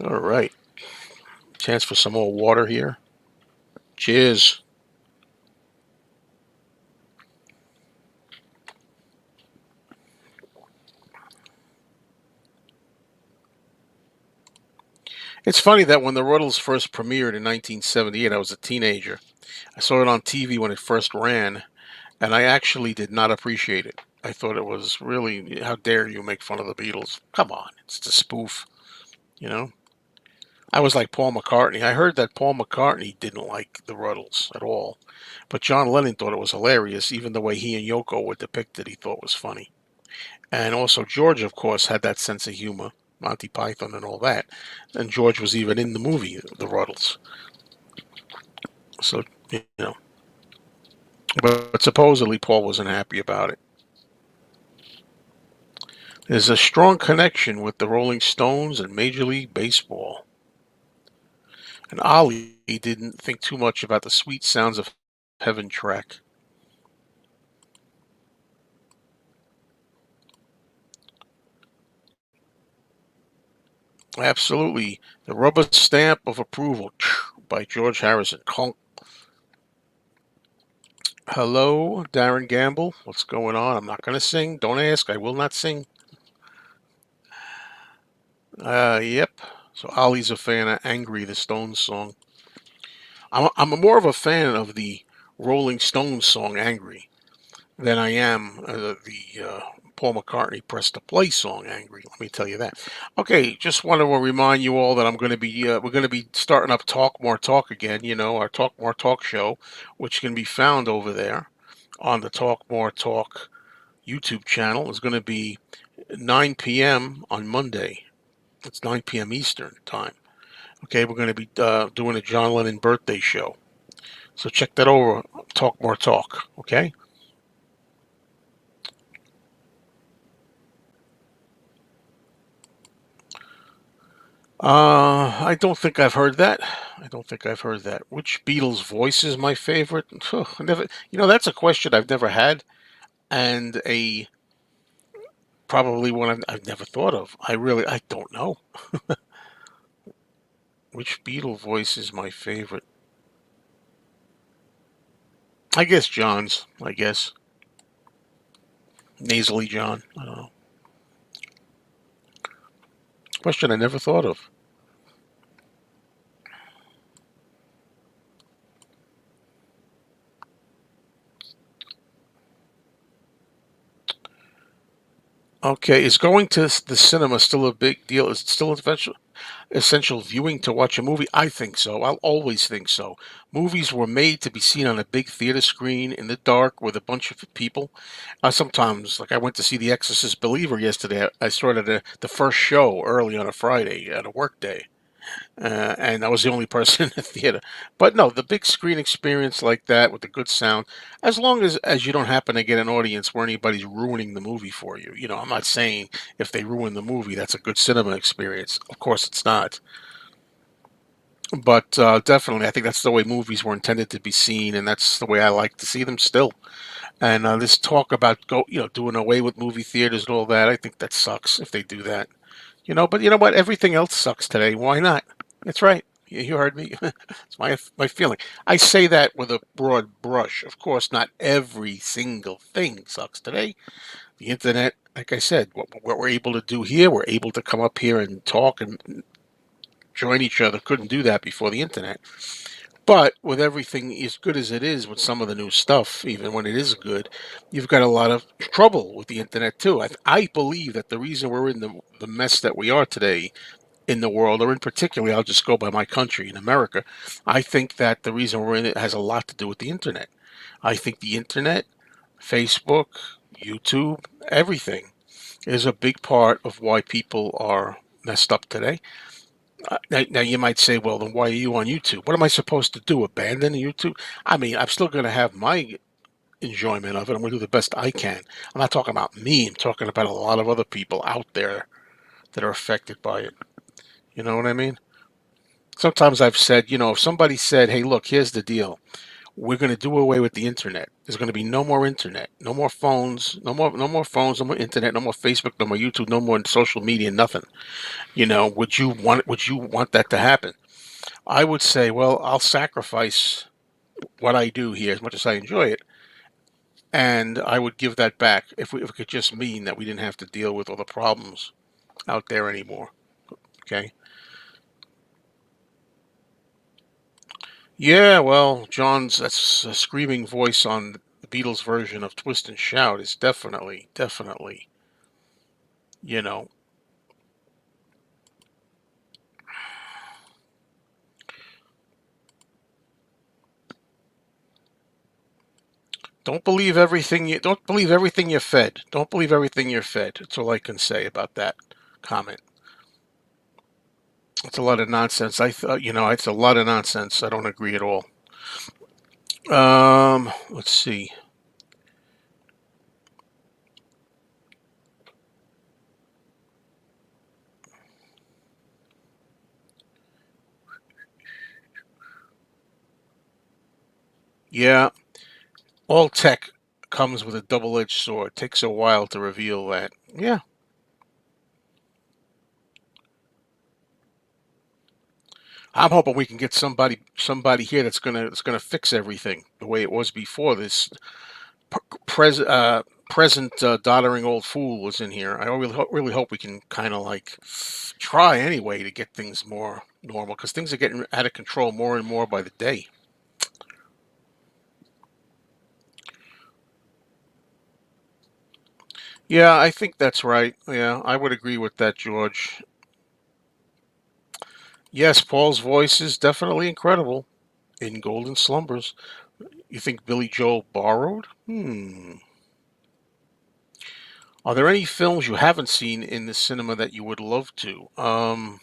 All right, chance for some more water here. Cheers. It's funny that when the Ruddles first premiered in 1978, I was a teenager. I saw it on TV when it first ran, and I actually did not appreciate it. I thought it was really, how dare you make fun of the Beatles? Come on, it's a spoof, you know? I was like Paul McCartney. I heard that Paul McCartney didn't like the Ruddles at all, but John Lennon thought it was hilarious, even the way he and Yoko were depicted, he thought was funny. And also, George, of course, had that sense of humor, Monty Python and all that. And George was even in the movie, The Ruddles. So, but supposedly Paul wasn't happy about it. There's a strong connection with the Rolling Stones and Major League Baseball. And Ollie didn't think too much about the sweet sounds of Heaven track. Absolutely. The rubber stamp of approval by George Harrison. Hello, Darren Gamble. What's going on? I'm not going to sing. Don't ask. I will not sing. Yep. So Ollie's a fan of Angry, the Stones song. I'm more of a fan of the Rolling Stones song Angry than I am the Paul McCartney Press to Play song Angry. Let me tell you that. Okay, just want to remind you all that we're going to be starting up Talk More Talk again. Our Talk More Talk show, which can be found over there on the Talk More Talk YouTube channel, is going to be 9 p.m. on Monday. It's 9 p.m. Eastern time. Okay, we're going to be doing a John Lennon birthday show. So check that over. Talk More Talk. Okay. I don't think I've heard that. I don't think I've heard that. Which Beatles voice is my favorite? Never. That's a question I've never had, and a probably one I've never thought of. I don't know. Which Beatle voice is my favorite? I guess John's. I guess nasally John. I don't know. Question I never thought of. Okay, is going to the cinema still a big deal? Is it still essential viewing to watch a movie? I think so. I'll always think so. Movies were made to be seen on a big theater screen in the dark with a bunch of people. Sometimes, like I went to see The Exorcist Believer yesterday. I started the first show early on a Friday at a work day. And I was the only person in the theater. But no, the big screen experience like that with the good sound, as long as you don't happen to get an audience where anybody's ruining the movie for you. I'm not saying if they ruin the movie, that's a good cinema experience. Of course, it's not. But definitely, I think that's the way movies were intended to be seen, and that's the way I like to see them still. And this talk about doing away with movie theaters and all that, I think that sucks if they do that. But you know what? Everything else sucks today. Why not? That's right. You heard me. It's my feeling. I say that with a broad brush. Of course, not every single thing sucks today. The internet, like I said, what we're able to do here, we're able to come up here and talk and join each other. Couldn't do that before the internet. But with everything as good as it is, with some of the new stuff, even when it is good, you've got a lot of trouble with the internet too. I believe that the reason we're in the mess that we are today in the world, or in particularly, I'll just go by my country in America. I think that the reason we're in it has a lot to do with the internet. I think the internet, Facebook, YouTube, everything is a big part of why people are messed up today. Now you might say, well, then why are you on YouTube? What am I supposed to do? Abandon YouTube? I mean, I'm still going to have my enjoyment of it. I'm going to do the best I can. I'm not talking about me. I'm talking about a lot of other people out there that are affected by it. You know what I mean? Sometimes I've said, if somebody said, hey, look, here's the deal. We're going to do away with the internet. There's going to be no more internet, no more phones, no more phones, no more internet, no more Facebook, no more YouTube, no more social media, nothing. Would you want that to happen? I would say, well, I'll sacrifice what I do here as much as I enjoy it, and I would give that back if it could just mean that we didn't have to deal with all the problems out there anymore. Okay. Yeah, well, John's that's a screaming voice on the Beatles version of Twist and Shout is definitely, you know, don't believe everything you're fed. Don't believe everything you're fed. That's all I can say about that comment. It's a lot of nonsense. I thought, it's a lot of nonsense. I don't agree at all. Let's see. Yeah, all tech comes with a double-edged sword. Takes a while to reveal that. Yeah, I'm hoping we can get somebody here that's gonna fix everything the way it was before this pres present doddering old fool was in here. I really hope we can kind of like try anyway to get things more normal because things are getting out of control more and more by the day. Yeah, I think that's right. Yeah, I would agree with that, George. Yes, Paul's voice is definitely incredible in Golden Slumbers. You think Billy Joel borrowed? Are there any films you haven't seen in the cinema that you would love to? Wow,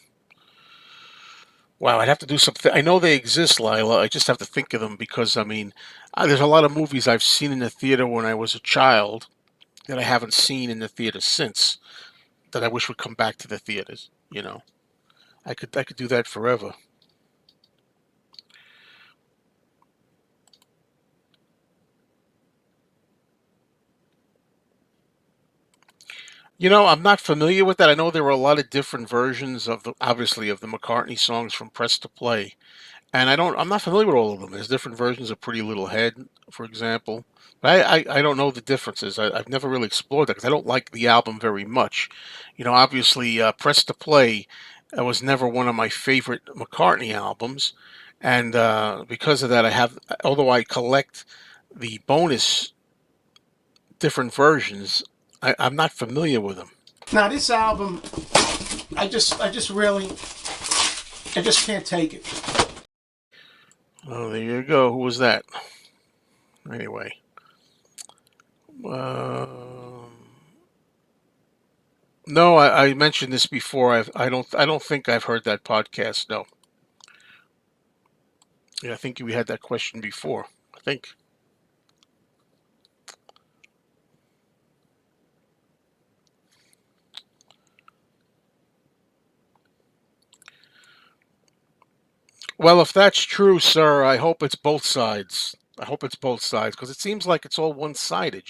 I'd have to do something. I know they exist, Lila. I just have to think of them because, I mean, there's a lot of movies I've seen in the theater when I was a child that I haven't seen in the theater since that I wish would come back to the theaters. I could do that forever. I'm not familiar with that. I know there were a lot of different versions obviously, of the McCartney songs from Press to Play. And I'm not familiar with all of them. There's different versions of Pretty Little Head, for example. But I don't know the differences. I've never really explored that because I don't like the album very much. Obviously, Press to Play was never one of my favorite McCartney albums. And because of that, although I collect the bonus different versions, I'm not familiar with him. Now this album, I just can't take it. Oh, there you go. Who was that? Anyway, um, no, I mentioned this before. I don't think I've heard that podcast. No, yeah, I think we had that question before. I think. Well, if that's true, sir, I hope it's both sides. I hope it's both sides because it seems like it's all one-sided.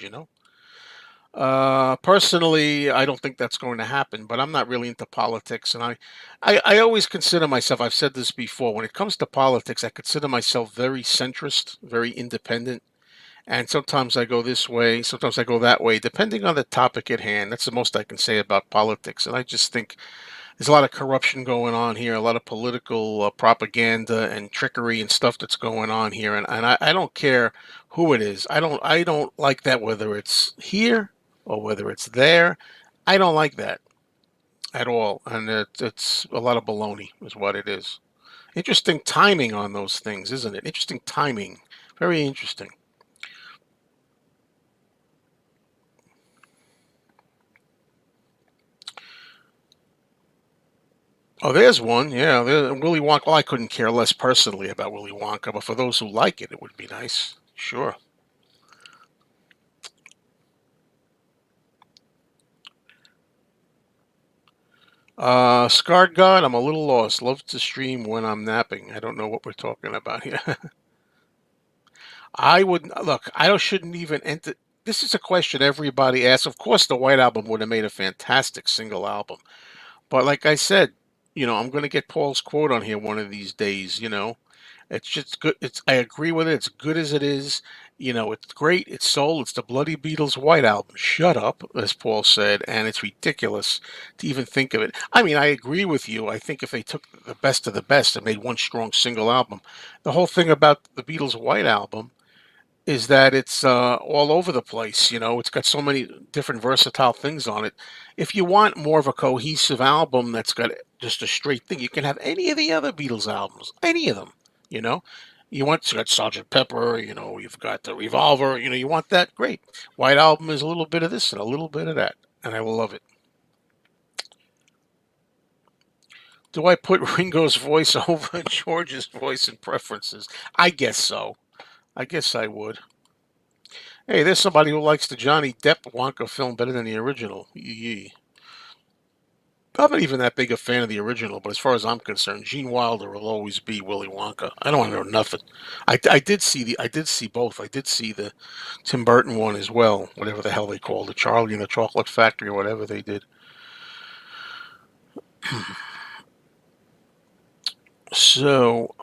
Personally, I don't think that's going to happen, but I'm not really into politics, and I always consider myself. I've said this before. When it comes to politics, I consider myself very centrist, very independent, and sometimes I go this way, sometimes I go that way, depending on the topic at hand. That's the most I can say about politics, and I just think there's a lot of corruption going on here, a lot of political propaganda and trickery and stuff that's going on here, and I don't care who it is. I don't like that whether it's here or whether it's there. I don't like that at all, and it's a lot of baloney, is what it is. Interesting timing on those things, isn't it? Interesting timing, very interesting. Oh, there's one. Yeah, Willy Wonka. Well, I couldn't care less personally about Willy Wonka, but for those who like it, it would be nice. Sure. Scarred God, I'm a little lost. Love to stream when I'm napping. I don't know what we're talking about here. I would look. Shouldn't even enter. This is a question everybody asks. Of course, the White Album would have made a fantastic single album. But like I said, I'm going to get Paul's quote on here one of these days. It's just good. I agree with it. It's good as it is. It's great. It's soul. It's the Bloody Beatles White Album. Shut up, as Paul said, and it's ridiculous to even think of it. I mean, I agree with you. I think if they took the best of the best and made one strong single album, the whole thing about the Beatles White Album is that it's all over the place. It's got so many different versatile things on it. If you want more of a cohesive album that's got just a straight thing, you can have any of the other Beatles albums, any of them. You know, you got Sergeant Pepper. You've got the Revolver. You want that? Great. White Album is a little bit of this and a little bit of that, and I will love it. Do I put Ringo's voice over George's voice and preferences? I guess so. I guess I would. Hey, there's somebody who likes the Johnny Depp Wonka film better than the original. Yee. I'm not even that big a fan of the original, but as far as I'm concerned, Gene Wilder will always be Willy Wonka. I don't want to know nothing. I did see both. I did see the Tim Burton one as well, whatever the hell they called it, Charlie and the Chocolate Factory, or whatever they did. So,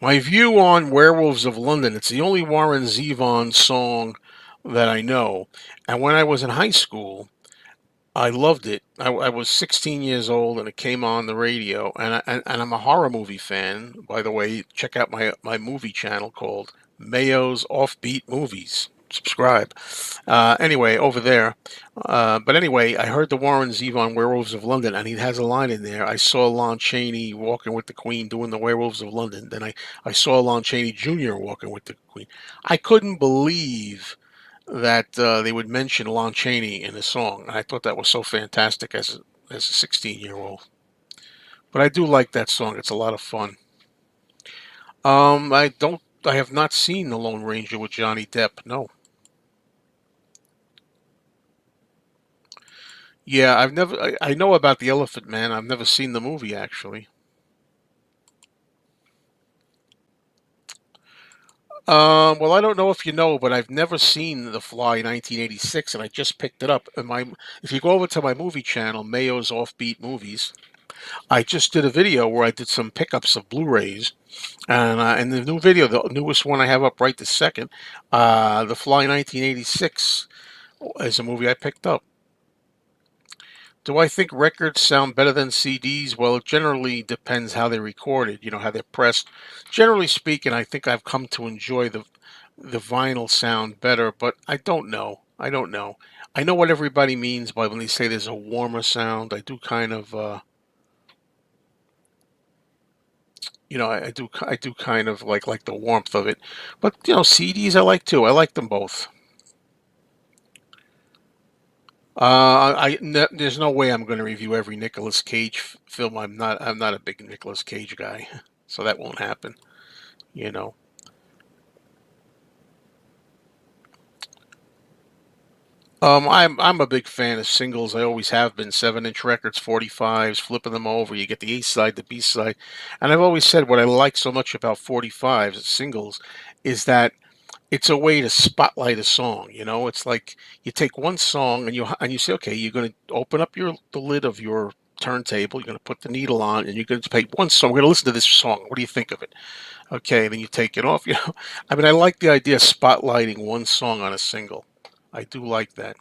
my view on Werewolves of London, it's the only Warren Zevon song that I know. And when I was in high school, I loved it. I was 16 years old and it came on the radio. And I'm a horror movie fan. By the way, check out my movie channel called Mayo's Offbeat Movies. Subscribe. Anyway, over there. But anyway, I heard the Warren Zevon Werewolves of London, and he has a line in there. I saw Lon Chaney walking with the Queen doing the Werewolves of London. Then I saw Lon Chaney Jr. walking with the Queen. I couldn't believe that they would mention Lon Chaney in the song. And I thought that was so fantastic as a 16-year-old. But I do like that song. It's a lot of fun. I have not seen The Lone Ranger with Johnny Depp. No. Yeah, I know about the Elephant Man. I've never seen the movie actually. Well, I don't know if you know, but I've never seen The Fly 1986, and I just picked it up. If you go over to my movie channel, Mayo's Offbeat Movies, I just did a video where I did some pickups of Blu-rays, and the new video, the newest one I have up right this second, The Fly 1986 is a movie I picked up. Do I think records sound better than CDs? Well, it generally depends how they're recorded, how they're pressed. Generally speaking, I think I've come to enjoy the vinyl sound better, but I don't know. I don't know. I know what everybody means by when they say there's a warmer sound. I do kind of, I do kind of like the warmth of it. But CDs I like too. I like them both. There's no way I'm going to review every Nicolas Cage film. I'm not a big Nicolas Cage guy, so that won't happen. You know. I'm a big fan of singles. I always have been. 7-inch records, 45s, flipping them over. You get the A side, the B side, and I've always said what I like so much about 45s singles is that it's a way to spotlight a song. It's like you take one song and you say, okay, you're going to open up the lid of your turntable. You're going to put the needle on, and you're going to play one song. We're going to listen to this song. What do you think of it? Okay, then you take it off. I mean, I like the idea of spotlighting one song on a single. I do like that.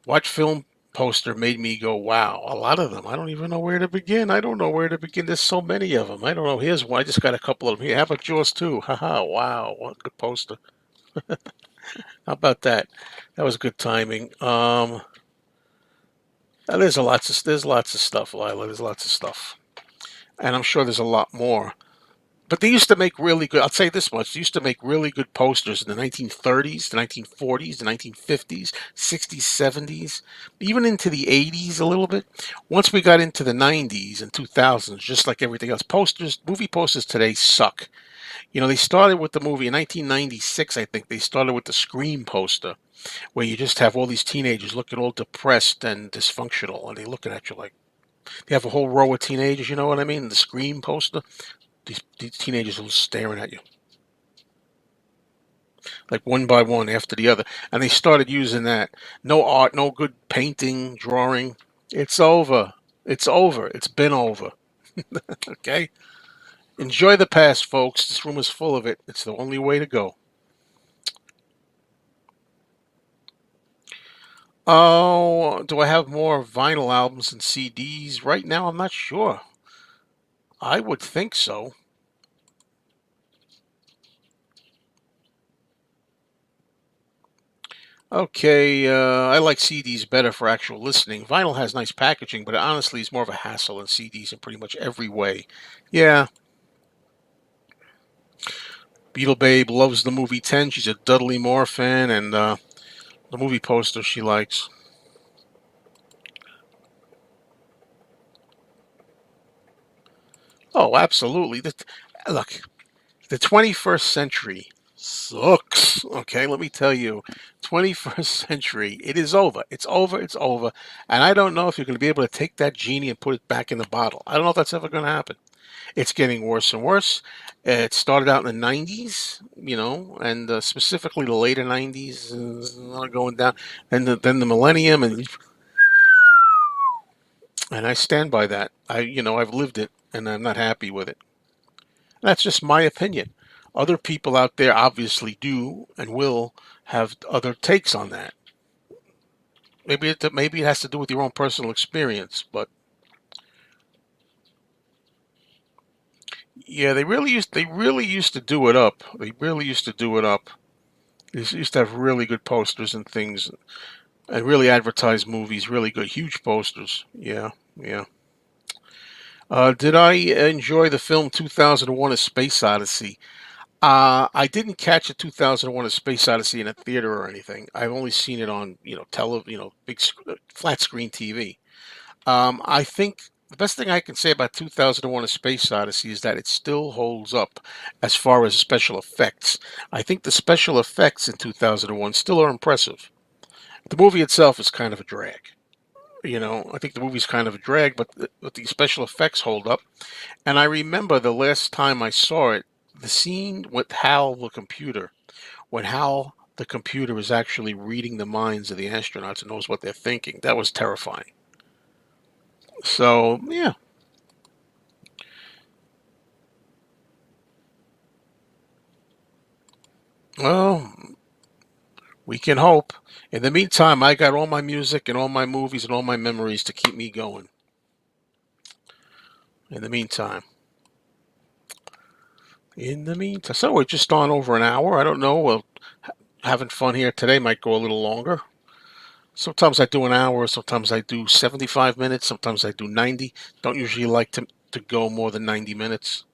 Watch film poster made me go, wow, a lot of them. I don't even know where to begin. I don't know where to begin. There's so many of them. I don't know. Here's one. I just got a couple of them here. How about yours too? Haha, wow, what good poster. How about that? That was good timing. There's lots of stuff, Lila. There's lots of stuff, and I'm sure there's a lot more. But they used to make really good. I'll say this much: they used to make really good posters in the 1930s, the 1940s, the 1950s, 60s, 70s, even into the 80s a little bit. Once we got into the 90s and 2000s, just like everything else, movie posters today suck. They started with the movie in 1996. I think they started with the Scream poster, where you just have all these teenagers looking all depressed and dysfunctional, and they're looking at you like they have a whole row of teenagers. You know what I mean? The Scream poster. These teenagers are staring at you like one by one after the other, and they started using that. No art, no good painting, drawing. It's over. It's over. It's been over. Okay. Enjoy the past, folks. This room is full of it. It's the only way to go. Oh, do I have more vinyl albums and CDs? Right now, I'm not sure. I would think so. Okay, I like CDs better for actual listening. Vinyl has nice packaging, but honestly, it's more of a hassle than CDs in pretty much every way. Yeah, Beetle Babe loves the movie 10. She's a Dudley Moore fan, and the movie poster she likes. Oh, absolutely. Look, the 21st century sucks. Okay, let me tell you, 21st century, it is over. It's over. It's over. And I don't know if you're going to be able to take that genie and put it back in the bottle. I don't know if that's ever going to happen. It's getting worse and worse. It started out in the 90s, and specifically the later 90s, going down, and then the millennium, and I stand by that. I've lived it, and I'm not happy with it. That's just my opinion. Other people out there obviously do and will have other takes on that. Maybe it has to do with your own personal experience, but yeah, they really used to do it up. They really used to do it up. They used to have really good posters and things, and really advertise movies. Really good, huge posters. Yeah, yeah. Did I enjoy the film 2001: A Space Odyssey? I didn't catch a 2001: A Space Odyssey in a theater or anything. I've only seen it on, big flat screen TV. I think the best thing I can say about 2001: A Space Odyssey is that it still holds up as far as special effects. I think the special effects in 2001 still are impressive. The movie itself is kind of a drag. I think the movie's kind of a drag, but the special effects hold up. And I remember the last time I saw it, the scene with Hal the computer, when Hal the computer is actually reading the minds of the astronauts and knows what they're thinking. That was terrifying. So yeah, well, we can hope. In the meantime, I got all my music and all my movies and all my memories to keep me going. In the meantime, so we're just on over an hour. I don't know. Well, having fun here today might go a little longer. Sometimes I do an hour. Sometimes I do 75 minutes. Sometimes I do 90. Don't usually like to go more than 90 minutes.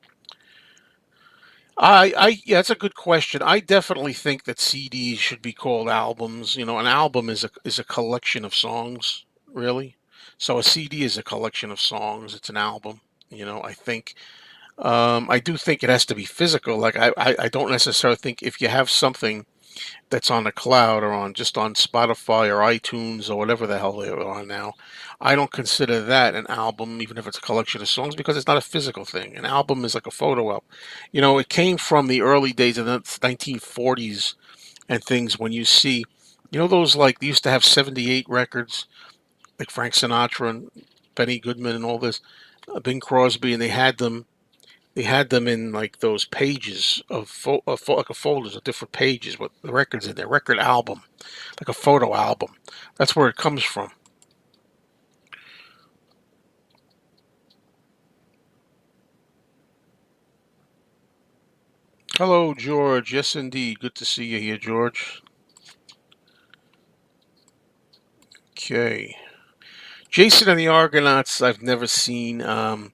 Yeah, that's a good question. I definitely think that CDs should be called albums. You know, an album is a collection of songs, really. So a CD is a collection of songs. It's an album. You know, I think I do think it has to be physical. Like I don't necessarily think if you have something that's on the cloud or on just on Spotify or iTunes or whatever the hell they're on now. I don't consider that an album, even if it's a collection of songs, because it's not a physical thing. An album is like a photo album. You know, it came from the early days of the 1940s and things when you see, you know, those like they used to have 78 records, like Frank Sinatra and Benny Goodman and all this, Bing Crosby, and they had them in like those pages like a folders of different pages with the records in there, record album, like a photo album. That's where it comes from. Hello, George. Yes, indeed. Good to see you here, George. Okay. Jason and the Argonauts, I've never seen. I'm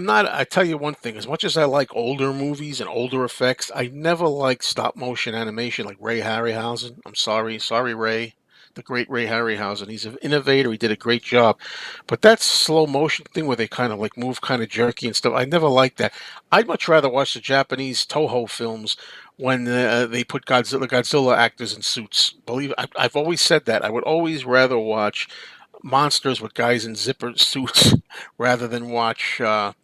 not. I tell you one thing. As much as I like older movies and older effects, I never liked stop motion animation like Ray Harryhausen. I'm sorry, Ray, the great Ray Harryhausen. He's an innovator. He did a great job. But that slow motion thing where they kind of like move kind of jerky and stuff, I never liked that. I'd much rather watch the Japanese Toho films when they put Godzilla actors in suits. I've always said that. I would always rather watch monsters with guys in zipper suits rather than watch cartoony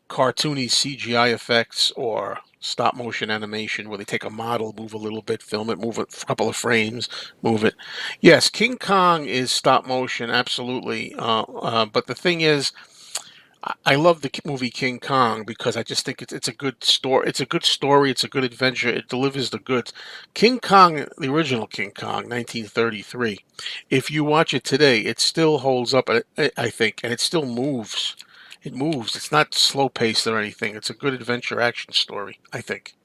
CGI effects or stop motion animation where they take a model, move a little bit, film it, move it a couple of frames, move it. Yes, King Kong is stop motion, absolutely. But the thing is, I love the movie King Kong because I just think it's a good story. It's a good story. It's a good adventure. It delivers the goods. King Kong, the original King Kong, 1933. If you watch it today, it still holds up. I think, and it still moves. It moves. It's not slow paced or anything. It's a good adventure action story. I think.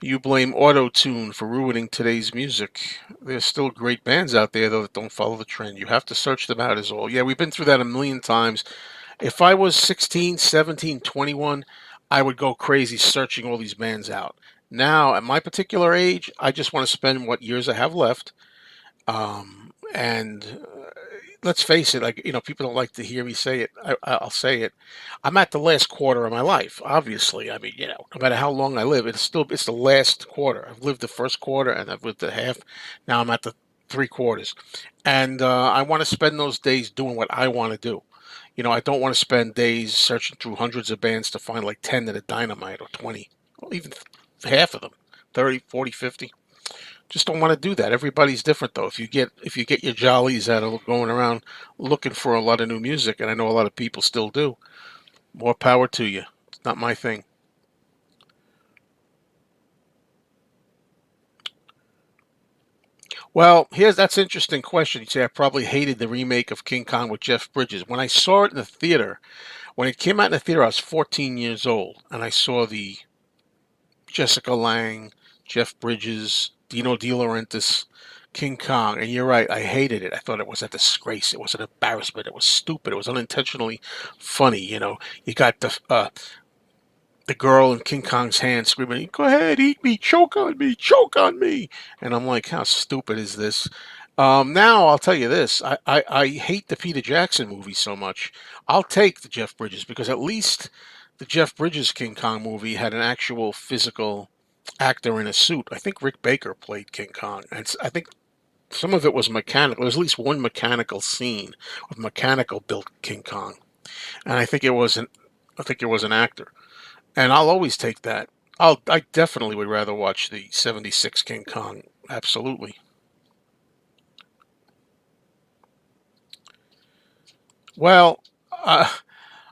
You blame auto tune for ruining today's music. There's still great bands out there though that don't follow the trend. You have to search them out. Is all. Yeah, we've been through that a million times. If I was 16, 17, 21, I would go crazy searching all these bands out. Now, at my particular age, I just want to spend what years I have left. And let's face it, like, people don't like to hear me say it. I'll say it. I'm at the last quarter of my life, obviously. I mean, no matter how long I live, it's the last quarter. I've lived the first quarter and I've lived the half. Now I'm at the three quarters. And I want to spend those days doing what I want to do. I don't want to spend days searching through hundreds of bands to find like 10 that are dynamite or 20, or even half of them, 30, 40, 50. Just don't want to do that. Everybody's different though. If you get your jollies out of going around looking for a lot of new music, and I know a lot of people still do, more power to you. It's not my thing. Well, that's an interesting question. You say I probably hated the remake of King Kong with Jeff Bridges. When I saw it in the theater, when it came out in the theater, I was 14 years old, and I saw the Jessica Lange, Jeff Bridges, Dino De Laurentiis, King Kong. And you're right, I hated it. I thought it was a disgrace. It was an embarrassment. It was stupid. It was unintentionally funny. You got the girl in King Kong's hand screaming, "Go ahead, eat me, choke on me," and I'm like, how stupid is this? Now I'll tell you this: I hate the Peter Jackson movie so much. I'll take the Jeff Bridges because at least the Jeff Bridges King Kong movie had an actual physical actor in a suit. I think Rick Baker played King Kong, and I think some of it was mechanical. There's at least one mechanical scene of mechanical built King Kong, and I think it was an actor. And I'll always take that. I definitely would rather watch the '76 King Kong. Absolutely. Well, uh,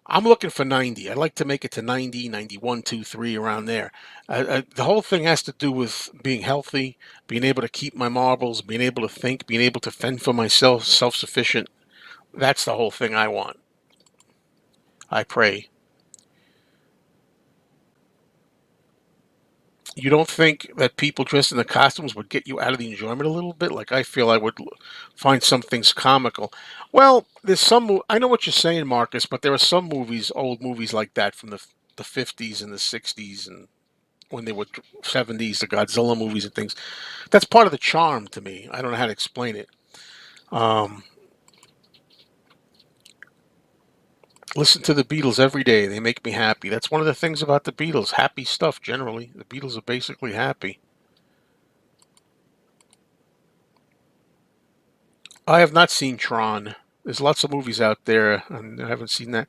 I'm looking for 90. I'd like to make it to 90, 91, 2, 3, around there. The whole thing has to do with being healthy, being able to keep my marbles, being able to think, being able to fend for myself, self sufficient. That's the whole thing I want. I pray. You don't think that people dressed in the costumes would get you out of the enjoyment a little bit? Like I feel I would find some things comical. Well, there's some. I know what you're saying, Marcus, but there are some movies, old movies like that from the 50s and the 60s and when they were 70s, the Godzilla movies and things. That's part of the charm to me. I don't know how to explain it. Um, Listen to the Beatles every day. They make me happy. That's one of the things about the Beatles. Happy stuff generally. The Beatles are basically happy. I have not seen Tron. There's lots of movies out there, and I haven't seen that.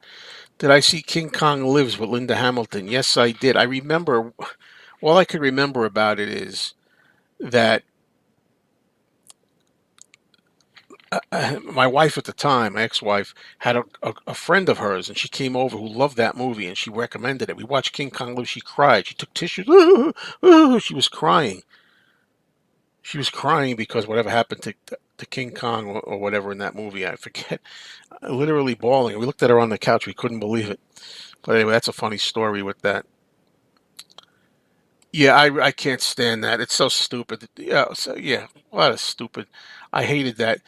Did I see King Kong Lives with Linda Hamilton? Yes, I did. I remember. All I can remember about it is that my wife at the time, my ex-wife, had a friend of hers, and she came over who loved that movie, and she recommended it. We watched King Kong Live. She cried. She took tissues. She was crying. She was crying because whatever happened to King Kong or whatever in that movie, I forget. Literally bawling. We looked at her on the couch. We couldn't believe it. But anyway, that's a funny story with that. Yeah, I can't stand that. It's so stupid. Yeah, so yeah, a lot of stupid. I hated that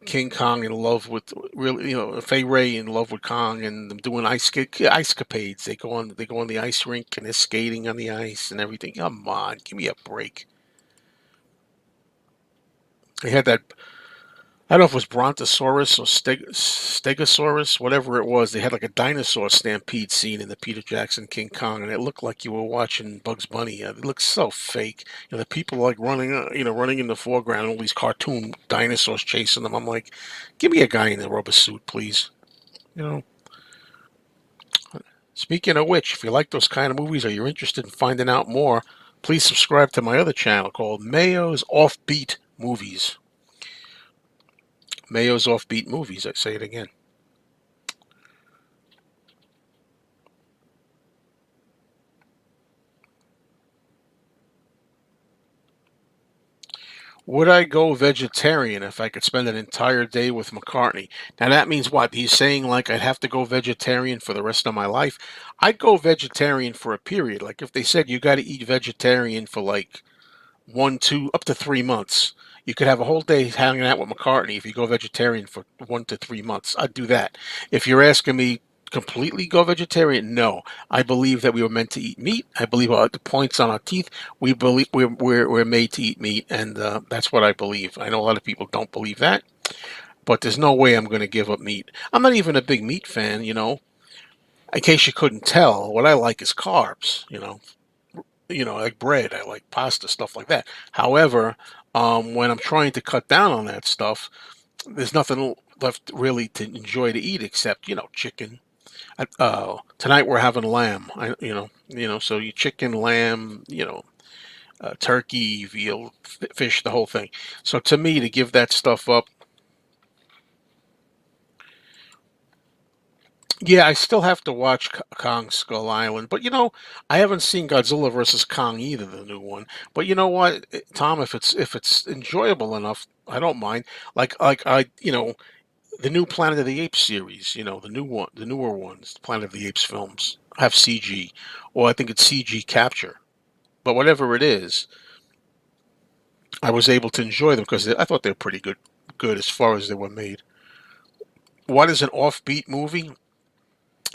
King Kong in love with really, Fay Ray in love with Kong and them doing ice capades. They go on the ice rink and they're skating on the ice and everything. Come on, give me a break. They had that. I don't know if it was Brontosaurus or Stegosaurus, whatever it was. They had like a dinosaur stampede scene in the Peter Jackson King Kong, and it looked like you were watching Bugs Bunny. It looked so fake. The people like running, running in the foreground, all these cartoon dinosaurs chasing them. I'm like, give me a guy in a rubber suit, please. You know. Speaking of which, if you like those kind of movies or you're interested in finding out more, please subscribe to my other channel called Mayo's Offbeat Movies. Mayo's Offbeat Movies. I say it again. Would I go vegetarian if I could spend an entire day with McCartney? Now that means what? He's saying like I'd have to go vegetarian for the rest of my life. I'd go vegetarian for a period. Like if they said you got to eat vegetarian for like 1, 2, up to 3 months. You could have a whole day hanging out with McCartney if you go vegetarian for 1 to 3 months. I'd do that. If you're asking me completely go vegetarian, no. I believe that we were meant to eat meat. I believe the points on our teeth. We believe we're made to eat meat, and that's what I believe. I know a lot of people don't believe that, but there's no way I'm going to give up meat. I'm not even a big meat fan. In case you couldn't tell, what I like is carbs. Like bread. I like pasta, stuff like that. However, when I'm trying to cut down on that stuff, there's nothing left really to enjoy to eat except chicken. Tonight we're having lamb. So you chicken, lamb, turkey, veal, fish, the whole thing. So to me, to give that stuff up, yeah, I still have to watch Kong Skull Island, but I haven't seen Godzilla versus Kong either, the new one. But you know what, Tom, if it's enjoyable enough, I don't mind. Like the new Planet of the Apes series, the new one, the newer ones, Planet of the Apes films have CG, or I think it's CG capture. But whatever it is, I was able to enjoy them because I thought they were pretty good as far as they were made. What is an offbeat movie?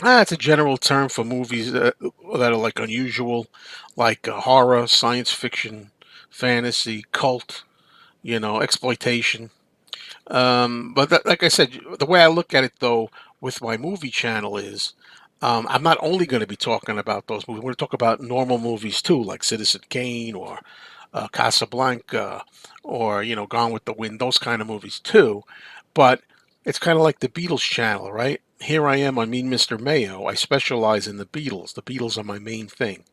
It's a general term for movies that are like unusual, like horror, science fiction, fantasy, cult, exploitation. But like I said, the way I look at it though, with my movie channel is, I'm not only going to be talking about those movies. We're going to talk about normal movies too, like Citizen Kane or Casablanca, or Gone with the Wind. Those kind of movies too. But it's kind of like the Beatles channel, right? Here I am on Mean Mr. Mayo. I specialize in the Beatles. The Beatles are my main thing.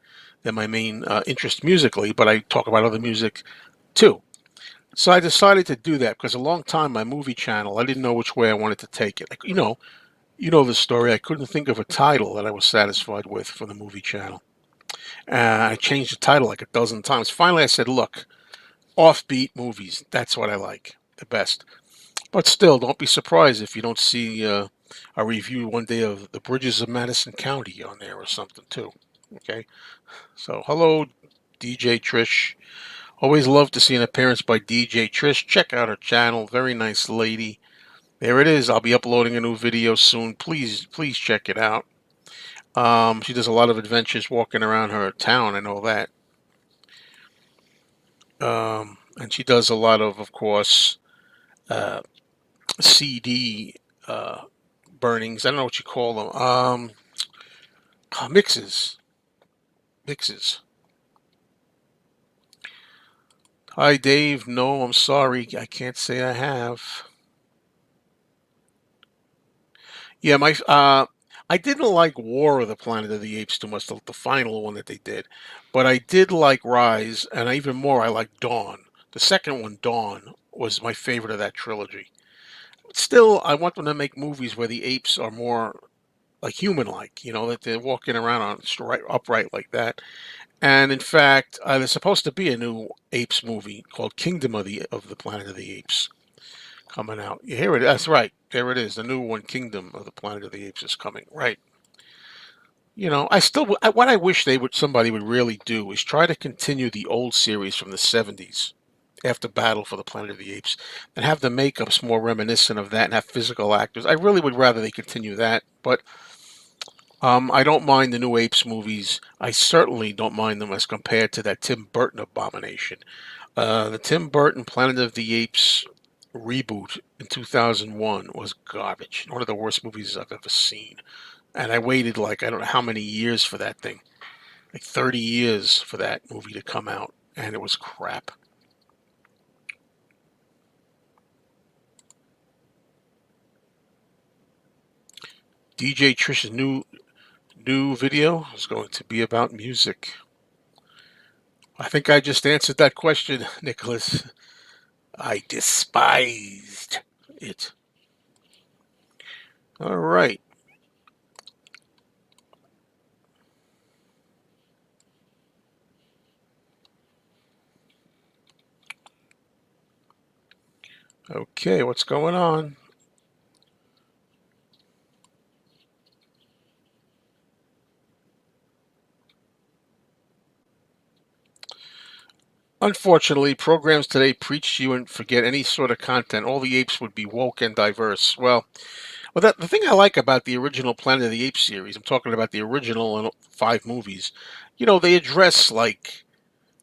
than my main interest musically, but I talk about other music too. So I decided to do that because a long time my movie channel, I didn't know which way I wanted to take it. Like, you know the story. I couldn't think of a title that I was satisfied with for the movie channel. I changed the title like a dozen times. Finally, I said, "Look, offbeat movies. That's what I like the best." But still, don't be surprised if you don't see a review one day of The Bridges of Madison County on there or something too. Okay. So, hello, DJ Trish. Always love to see an appearance by DJ Trish. Check out her channel. Very nice lady. There it is. I'll be uploading a new video soon. Please check it out. She does a lot of adventures walking around her town and all that. And she does a lot of course, uh, CD uh, burnings. I don't know what you call them. Mixes. Mixes. Hi, Dave. No, I'm sorry. I can't say I have. Yeah, I didn't like War of the Planet of the Apes too much, the final one that they did, but I did like Rise, and even more, I like Dawn. The second one, Dawn, was my favorite of that trilogy. Still, I want them to make movies where the apes are more like human-like, that they're walking around on straight upright like that. And in fact, there's supposed to be a new apes movie called Kingdom of the Planet of the Apes coming out. You hear it? That's right. There it is. The new one, Kingdom of the Planet of the Apes, is coming. Right. I still what I wish somebody would really do is try to continue the old series from the 70s after Battle for the Planet of the Apes and have the makeups more reminiscent of that and have physical actors. I really would rather they continue that, but I don't mind the new Apes movies. I certainly don't mind them as compared to that Tim Burton abomination. The Tim Burton Planet of the Apes reboot in 2001 was garbage. One of the worst movies I've ever seen. And I waited like I don't know how many years for that thing. Like 30 years for that movie to come out. And it was crap. DJ Trish's new video is going to be about music. I think I just answered that question, Nicholas. I despised it. All right. Okay, what's going on? Unfortunately, programs today preach to you and forget any sort of content. All the apes would be woke and diverse. Well, the thing I like about the original Planet of the Apes series, I'm talking about the original and 5 movies. They address like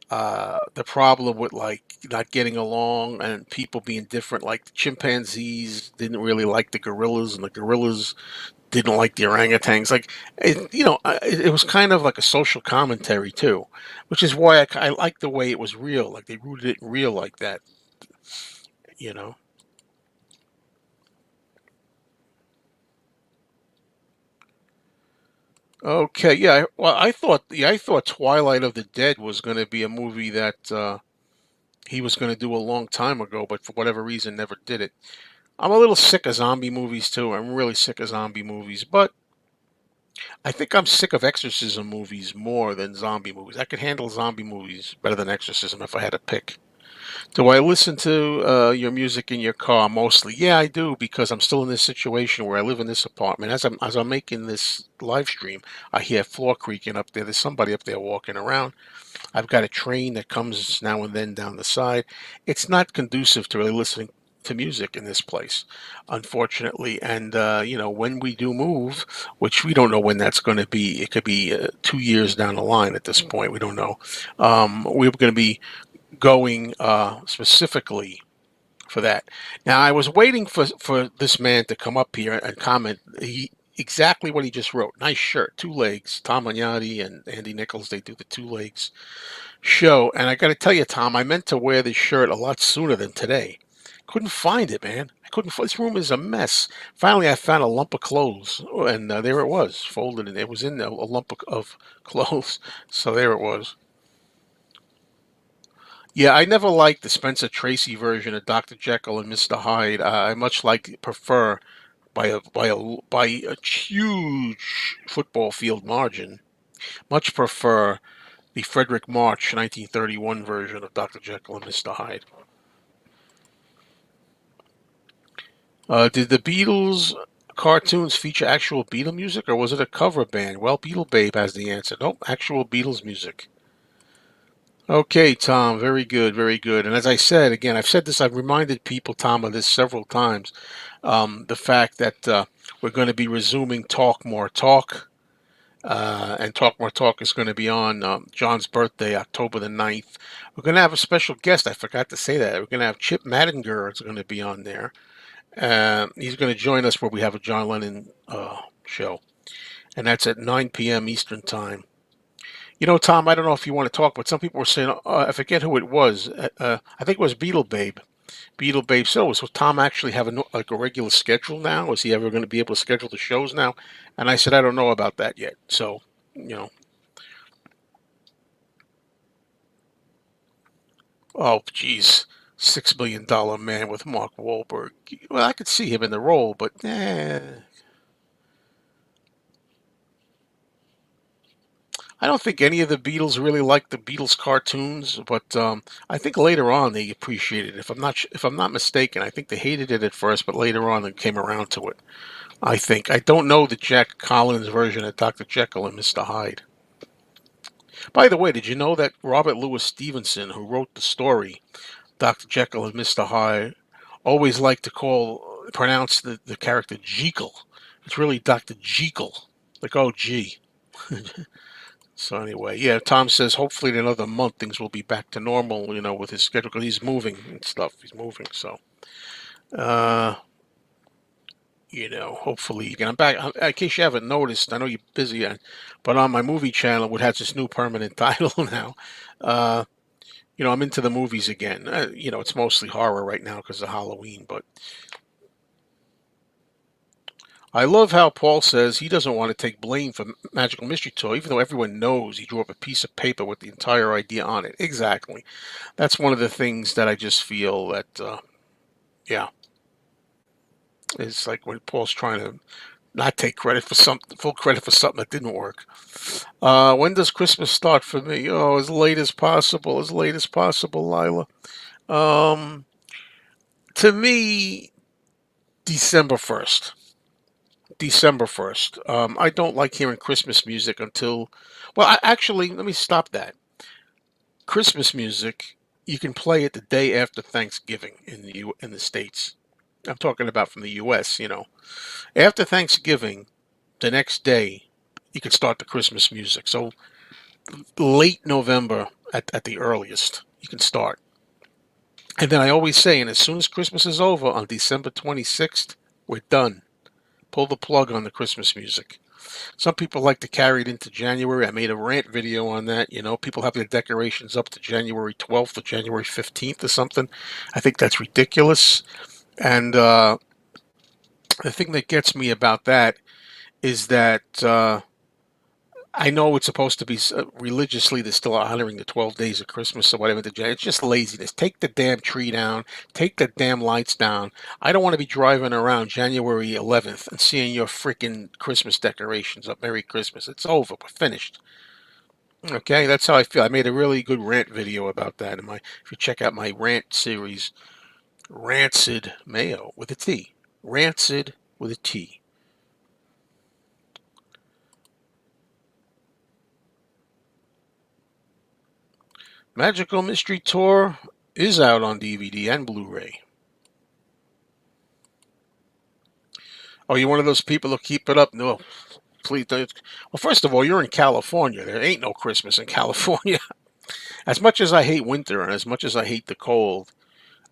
the problem with like not getting along and people being different. Like the chimpanzees didn't really like the gorillas, and the gorillas didn't like the orangutans. Like, it was kind of like a social commentary too, which is why I like the way it was real. Like they rooted it in real like that. You know. Okay, yeah. Well, I thought Twilight of the Dead was going to be a movie that he was going to do a long time ago, but for whatever reason, never did it. I'm a little sick of zombie movies too. I'm really sick of zombie movies, but I think I'm sick of exorcism movies more than zombie movies. I could handle zombie movies better than exorcism if I had to pick. Do I listen to your music in your car mostly? Yeah, I do because I'm still in this situation where I live in this apartment. As I'm making this live stream, I hear floor creaking up there. There's somebody up there walking around. I've got a train that comes now and then down the side. It's not conducive to really listening to music in this place, unfortunately. And when we do move, which we don't know when that's going to be, it could be 2 years down the line at this point. We don't know. We're going to be going specifically for that. Now, I was waiting for this man to come up here and comment. Exactly what he just wrote. Nice shirt, 2 legs. Tom Agnotti and Andy Nichols, they do the 2 legs show. And I got to tell you, Tom, I meant to wear this shirt a lot sooner than today Couldn't find it, man. I couldn't. This room is a mess. Finally, I found a lump of clothes, and there it was, folded, and it was in a lump of clothes. So there it was. Yeah, I never liked the Spencer Tracy version of Dr. Jekyll and Mr. Hyde. I much prefer by a huge football field margin. Much prefer the Frederick March 1931 version of Dr. Jekyll and Mr. Hyde. Did the Beatles cartoons feature actual Beatle music, or was it a cover band? Well, Beatle Babe has the answer. Nope, actual Beatles music. Okay, Tom, very good, very good. And as I said, again, I've said this, I've reminded people, Tom, of this several times. The fact that we're going to be resuming Talk More Talk. And Talk More Talk is going to be on John's birthday, October the 9th. We're going to have a special guest. I forgot to say that. We're going to have Chip Mattinger is going to be on there. He's going to join us where we have a John Lennon show. And that's at 9 p.m. Eastern Time. You know, Tom, I don't know if you want to talk, but some people were saying, I forget who it was. I think it was Beetle Babe. Beetle Babe. So Tom actually have like a regular schedule now? Is he ever going to be able to schedule the shows now? And I said, I don't know about that yet. So, you know, oh, geez. $6 million man with Mark Wahlberg. Well, I could see him in the role, but I don't think any of the Beatles really liked the Beatles cartoons, but I think later on they appreciated it. If I'm not mistaken, I think they hated it at first, but later on they came around to it. I think I don't know the Jack Collins version of Dr. Jekyll and Mr. Hyde. By the way, did you know that Robert Louis Stevenson, who wrote the story Dr. Jekyll and Mr. Hyde, always liked to pronounce the character Jekyll. It's really Dr. Jekyll, like oh gee. So anyway, yeah, Tom says hopefully in another month things will be back to normal, with his schedule because he's moving and stuff. He's moving, so uh, hopefully you can. I'm back. In case you haven't noticed, I know you're busy, but on my movie channel, which has this new permanent title now, uh, I'm into the movies again. It's mostly horror right now because of Halloween, but I love how Paul says he doesn't want to take blame for Magical Mystery Tour, even though everyone knows he drew up a piece of paper with the entire idea on it. Exactly. That's one of the things that I just feel that, yeah, it's like when Paul's trying to not take credit for something, full credit for something that didn't work. When does Christmas start for me? Oh, as late as possible, Lila. Um, to me, December 1st. December 1st. I don't like hearing Christmas music until, well, actually, let me stop that. Christmas music, you can play it the day after Thanksgiving in the States. I'm talking about from the US. After Thanksgiving, the next day, you can start the Christmas music. So late November at the earliest, you can start. And then I always say, and as soon as Christmas is over on December 26th, we're done. Pull the plug on the Christmas music. Some people like to carry it into January. I made a rant video on that. People have their decorations up to January 12th or January 15th or something. I think that's ridiculous. And the thing that gets me about that is that I know it's supposed to be religiously, they're still honoring the 12 days of Christmas or whatever. It's just laziness. Take the damn tree down. Take the damn lights down. I don't want to be driving around January 11th and seeing your freaking Christmas decorations up. Merry Christmas. It's over. We're finished. Okay, that's how I feel. I made a really good rant video about that. If you check out my rant series, Rancid Mayo with a T. Rancid with a T. Magical Mystery Tour is out on DVD and Blu-ray. Oh, you're one of those people who keep it up? No, please don't. Well, first of all, you're in California. There ain't no Christmas in California. As much as I hate winter and as much as I hate the cold,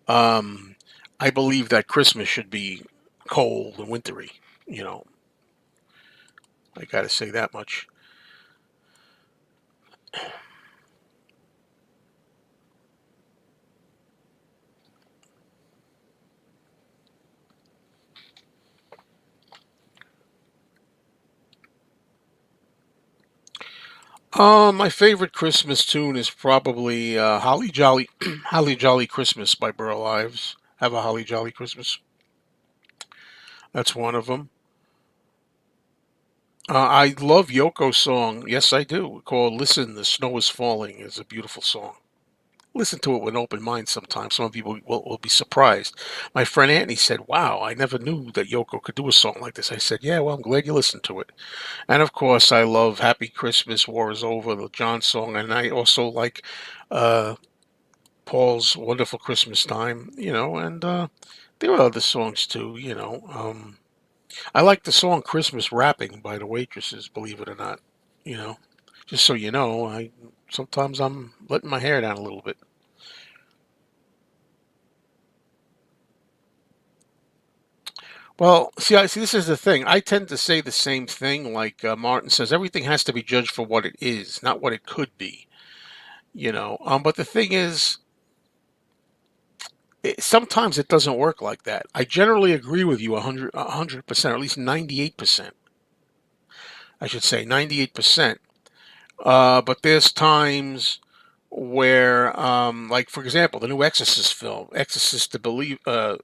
um, I believe that Christmas should be cold and wintry. You know, I got to say that much. My favorite Christmas tune is probably "Holly Jolly, Holly Jolly Christmas" by Burl Ives. Have a Holly Jolly Christmas. That's one of them. I love Yoko's song. Yes, I do. Called "Listen, the Snow is Falling." It's a beautiful song. Listen to it with an open mind sometimes. Some people will be surprised. My friend Anthony said, "Wow, I never knew that Yoko could do a song like this." I said, "Yeah, well, I'm glad you listened to it." And of course, I love "Happy Christmas, War is Over," the John song, and I also like uh, Paul's "Wonderful Christmas Time." And there are other songs too. I like the song "Christmas Wrapping" by the Waitresses. Believe it or not, you know. Just so you know, I sometimes I'm letting my hair down a little bit. Well, see, this is the thing. I tend to say the same thing. Like Martin says, everything has to be judged for what it is, not what it could be. But the thing is, sometimes it doesn't work like that. I generally agree with you 100%, or at least 98%. I should say 98%. But there's times where, like for example, the new Exorcist film, Exorcist Believer,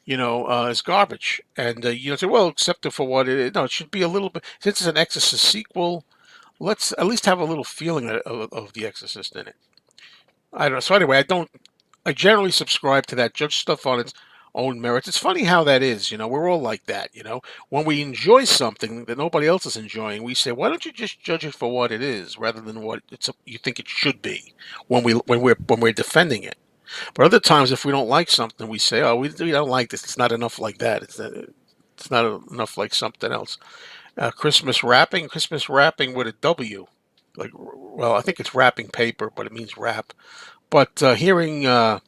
is garbage. And say, well, accept it for what it is. No, it should be a little bit. Since it's an Exorcist sequel, let's at least have a little feeling of the Exorcist in it. I don't know. So anyway, I don't. I generally subscribe to that. Judge stuff on its own merits. It's funny how that is. We're all like that. When we enjoy something that nobody else is enjoying, we say, "Why don't you just judge it for what it is, rather than what you think it should be?" When we're defending it. But other times, if we don't like something, we say, "Oh, we don't like this. It's not enough like that. It's not enough like something else." Christmas wrapping with a W. Like, well, I think it's wrapping paper, but it means wrap. But hearing, the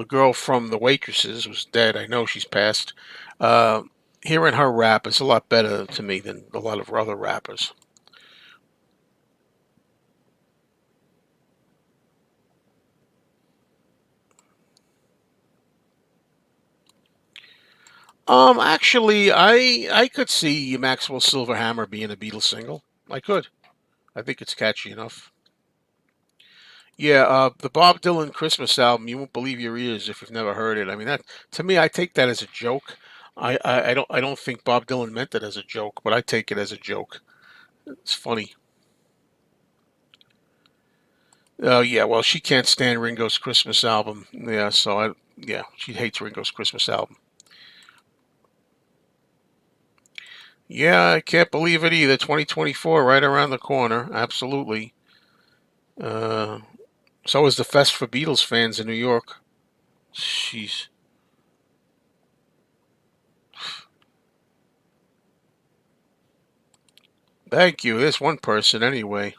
girl from the Waitresses was dead. I know she's passed. Uh, Hearing her rap is a lot better to me than a lot of other rappers. Actually, I could see Maxwell Silverhammer being a Beatles single. I could. I think it's catchy enough. Yeah, the Bob Dylan Christmas album. You won't believe your ears if you've never heard it. I mean, that to me, I take that as a joke. I don't think Bob Dylan meant it as a joke, but I take it as a joke. It's funny. Oh yeah, well she can't stand Ringo's Christmas album. Yeah, she hates Ringo's Christmas album. Yeah, I can't believe it either. 2024 right around the corner. Absolutely. Uh, so is the Fest for Beatles fans in New York. Jeez. Thank you. There's one person anyway.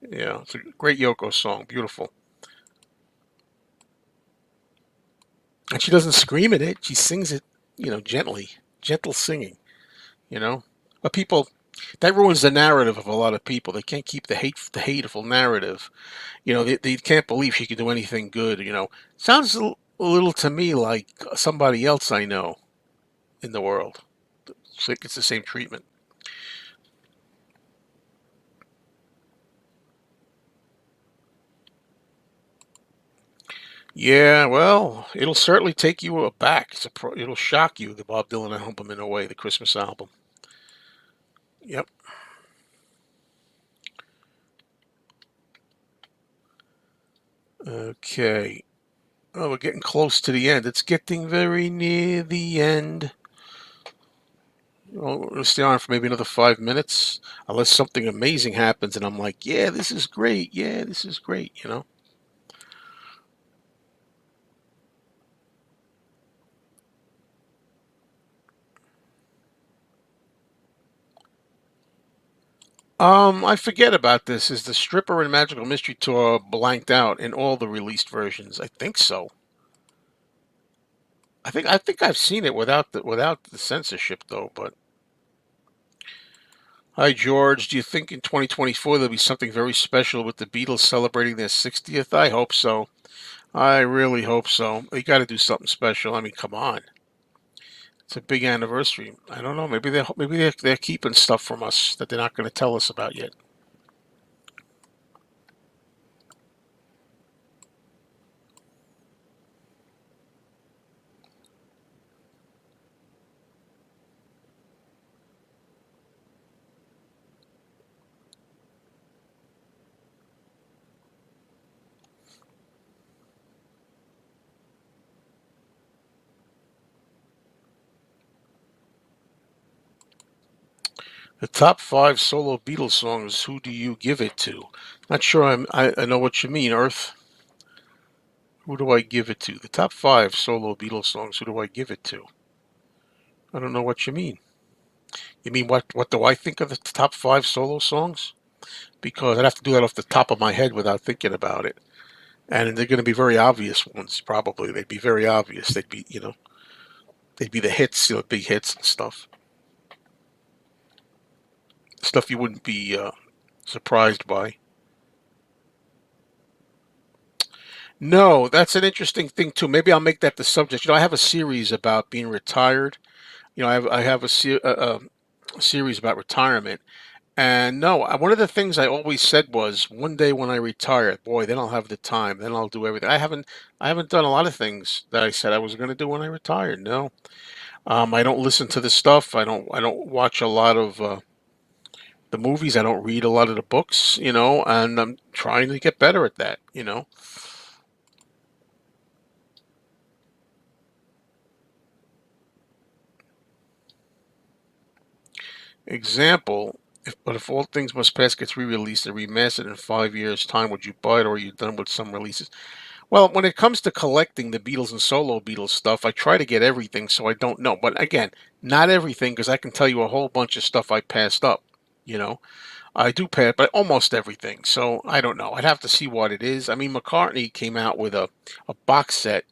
Yeah, it's a great Yoko song. Beautiful. And she doesn't scream at it. She sings it, gently. Gentle singing, you know. But people that ruins the narrative of a lot of people. They can't keep the hateful narrative. They can't believe she could do anything good. Sounds a little to me like somebody else I know in the world. It's like it's the same treatment. Yeah, well, it'll certainly take you aback. It'll shock you, the Bob Dylan album, in a way, the Christmas album. Yep. Okay. Oh, we're getting close to the end. It's getting very near the end. Well, we're going to stay on for maybe another 5 minutes, unless something amazing happens and I'm like, yeah, this is great. Yeah, this is great. I forget about this. Is the Stripper and Magical Mystery Tour blanked out in all the released versions? I think so. I think I've seen it without the censorship though. But hi George, do you think in 2024 there'll be something very special with the Beatles celebrating their 60th? I hope so. I really hope so. They got to do something special. I mean, come on. It's a big anniversary. I don't know. Maybe they're keeping stuff from us that they're not going to tell us about yet. The top five solo Beatles songs. Who do you give it to? Not sure. I know what you mean, Earth. Who do I give it to? The top five solo Beatles songs. Who do I give it to? I don't know what you mean. You mean what do I think of the top five solo songs? Because I'd have to do that off the top of my head without thinking about it. And they're going to be very obvious ones, probably. They'd be very obvious. They'd be the hits, big hits and stuff. Stuff you wouldn't be surprised by. No, that's an interesting thing too. Maybe I'll make that the subject. I have a series about being retired. I have a series about retirement. And no, one of the things I always said was one day when I retire, boy, then I'll have the time. Then I'll do everything. I haven't done a lot of things that I said I was going to do when I retired. No, I don't listen to the stuff. I don't watch a lot of the movies. I don't read a lot of the books. And I'm trying to get better at that. Example. But if All Things Must Pass gets re-released and remastered in 5 years' time, would you buy it, or are you done with some releases? Well, when it comes to collecting the Beatles and solo Beatles stuff, I try to get everything, so I don't know. But again, not everything, because I can tell you a whole bunch of stuff I passed up. You know, I do pass, but almost everything. So I don't know. I'd have to see what it is. I mean, McCartney came out with a box set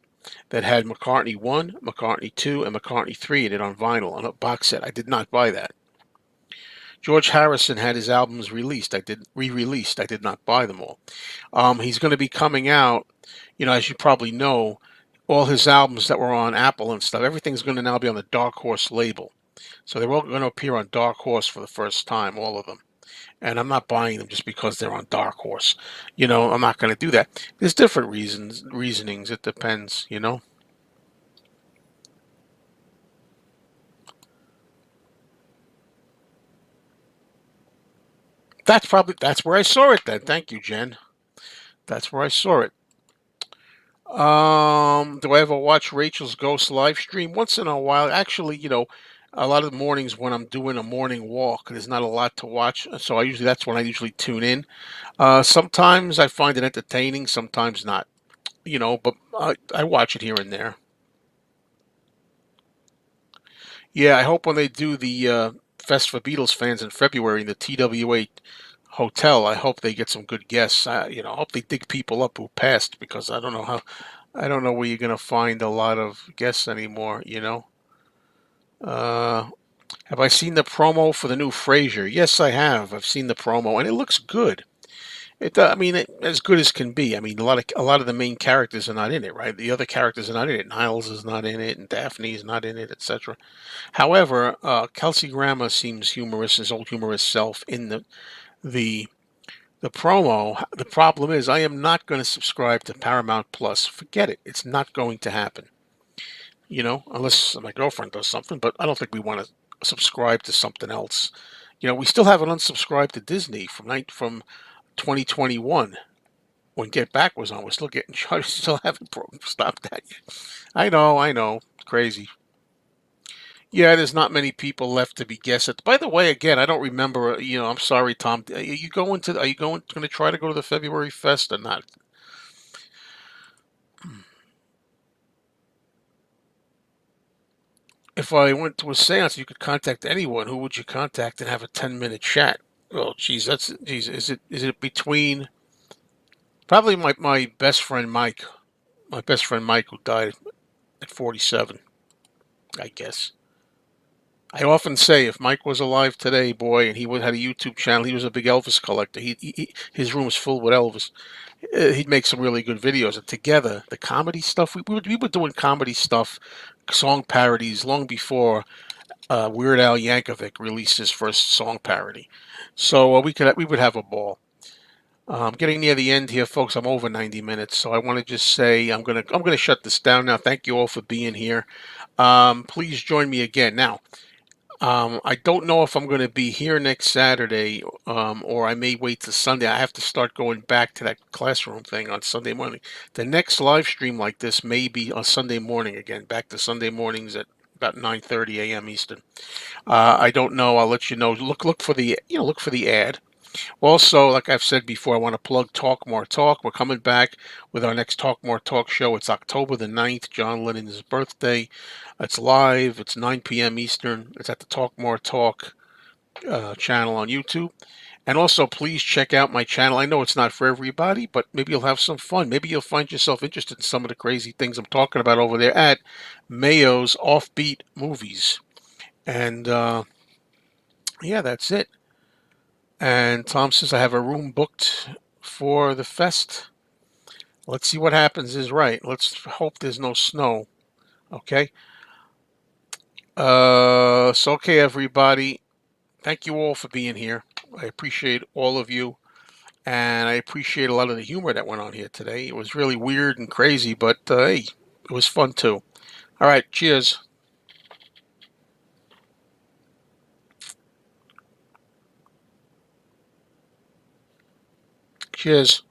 that had McCartney 1, McCartney 2, and McCartney 3 in it on vinyl on a box set. I did not buy that. George Harrison had his albums released. I did re-released. I did not buy them all. He's going to be coming out, as you probably know, all his albums that were on Apple and stuff, everything's going to now be on the Dark Horse label. So they're all going to appear on Dark Horse for the first time, all of them. And I'm not buying them just because they're on Dark Horse. I'm not going to do that. There's different reasonings. It depends. That's where I saw it then. Thank you, Jen. That's where I saw it. Do I ever watch Rachel's Ghost live stream? Once in a while. Actually, a lot of the mornings when I'm doing a morning walk, there's not a lot to watch, so that's when I usually tune in. Sometimes I find it entertaining, sometimes not. But I watch it here and there. Yeah, I hope when they do the Fest for Beatles fans in February in the TWA hotel, I hope they get some good guests. I hope they dig people up who passed, because I don't know where you're gonna find a lot of guests anymore. Uh, have I seen the promo for the new Frasier? Yes, I have. I've seen the promo, and it looks good. I mean, as good as can be. I mean, a lot of the main characters are not in it, right? The other characters are not in it. Niles is not in it, and Daphne is not in it, etc. However, Kelsey Grammer seems humorous, his old humorous self in the the promo. The problem is, I am not going to subscribe to Paramount Plus. Forget it. It's not going to happen. Unless my girlfriend does something. But I don't think we want to subscribe to something else. We still haven't unsubscribed to Disney from 2021 when Get Back was on. We're still getting charged. Still haven't stopped that yet. I know, crazy. Yeah, there's not many people left to be guessed. By the way, again, I don't remember. I'm sorry, Tom. Are you going to try to go to the February Fest or not? If I went to a séance, you could contact anyone. Who would you contact and have a 10-minute chat? Oh, geez. Is it between probably my best friend Mike, who died at 47, I guess. I often say if Mike was alive today, boy, and had a YouTube channel, he was a big Elvis collector. His room was full with Elvis. He'd make some really good videos. And together, the comedy stuff, we were doing comedy stuff song parodies long before Weird Al Yankovic released his first song parody. So we would have a ball. Getting near the end here, folks. I'm over 90 minutes, so I want to just say I'm gonna shut this down now. Thank you all for being here. Please join me again. Now, I don't know if I'm going to be here next Saturday, or I may wait till Sunday. I have to start going back to that classroom thing on Sunday morning. The next live stream like this may be on Sunday morning again. Back to Sunday mornings at about 9:30 a.m. Eastern. I don't know. I'll let you know. Look for the look for the ad. Also, like I've said before, I want to plug Talk More Talk. We're coming back with our next Talk More Talk show. It's October the 9th, John Lennon's birthday. It's live. It's 9 p.m. Eastern. It's at the Talk More Talk channel on YouTube. And also, please check out my channel. I know it's not for everybody, but maybe you'll have some fun. Maybe you'll find yourself interested in some of the crazy things I'm talking about over there at Mayo's Offbeat Movies. And yeah, that's it. And Tom says I have a room booked for the fest. Let's see what happens is right. Let's hope there's no snow. Okay. So okay, everybody. Thank you all for being here. I appreciate all of you. And I appreciate a lot of the humor that went on here today. It was really weird and crazy, but hey, it was fun too. All right. Cheers. Cheers.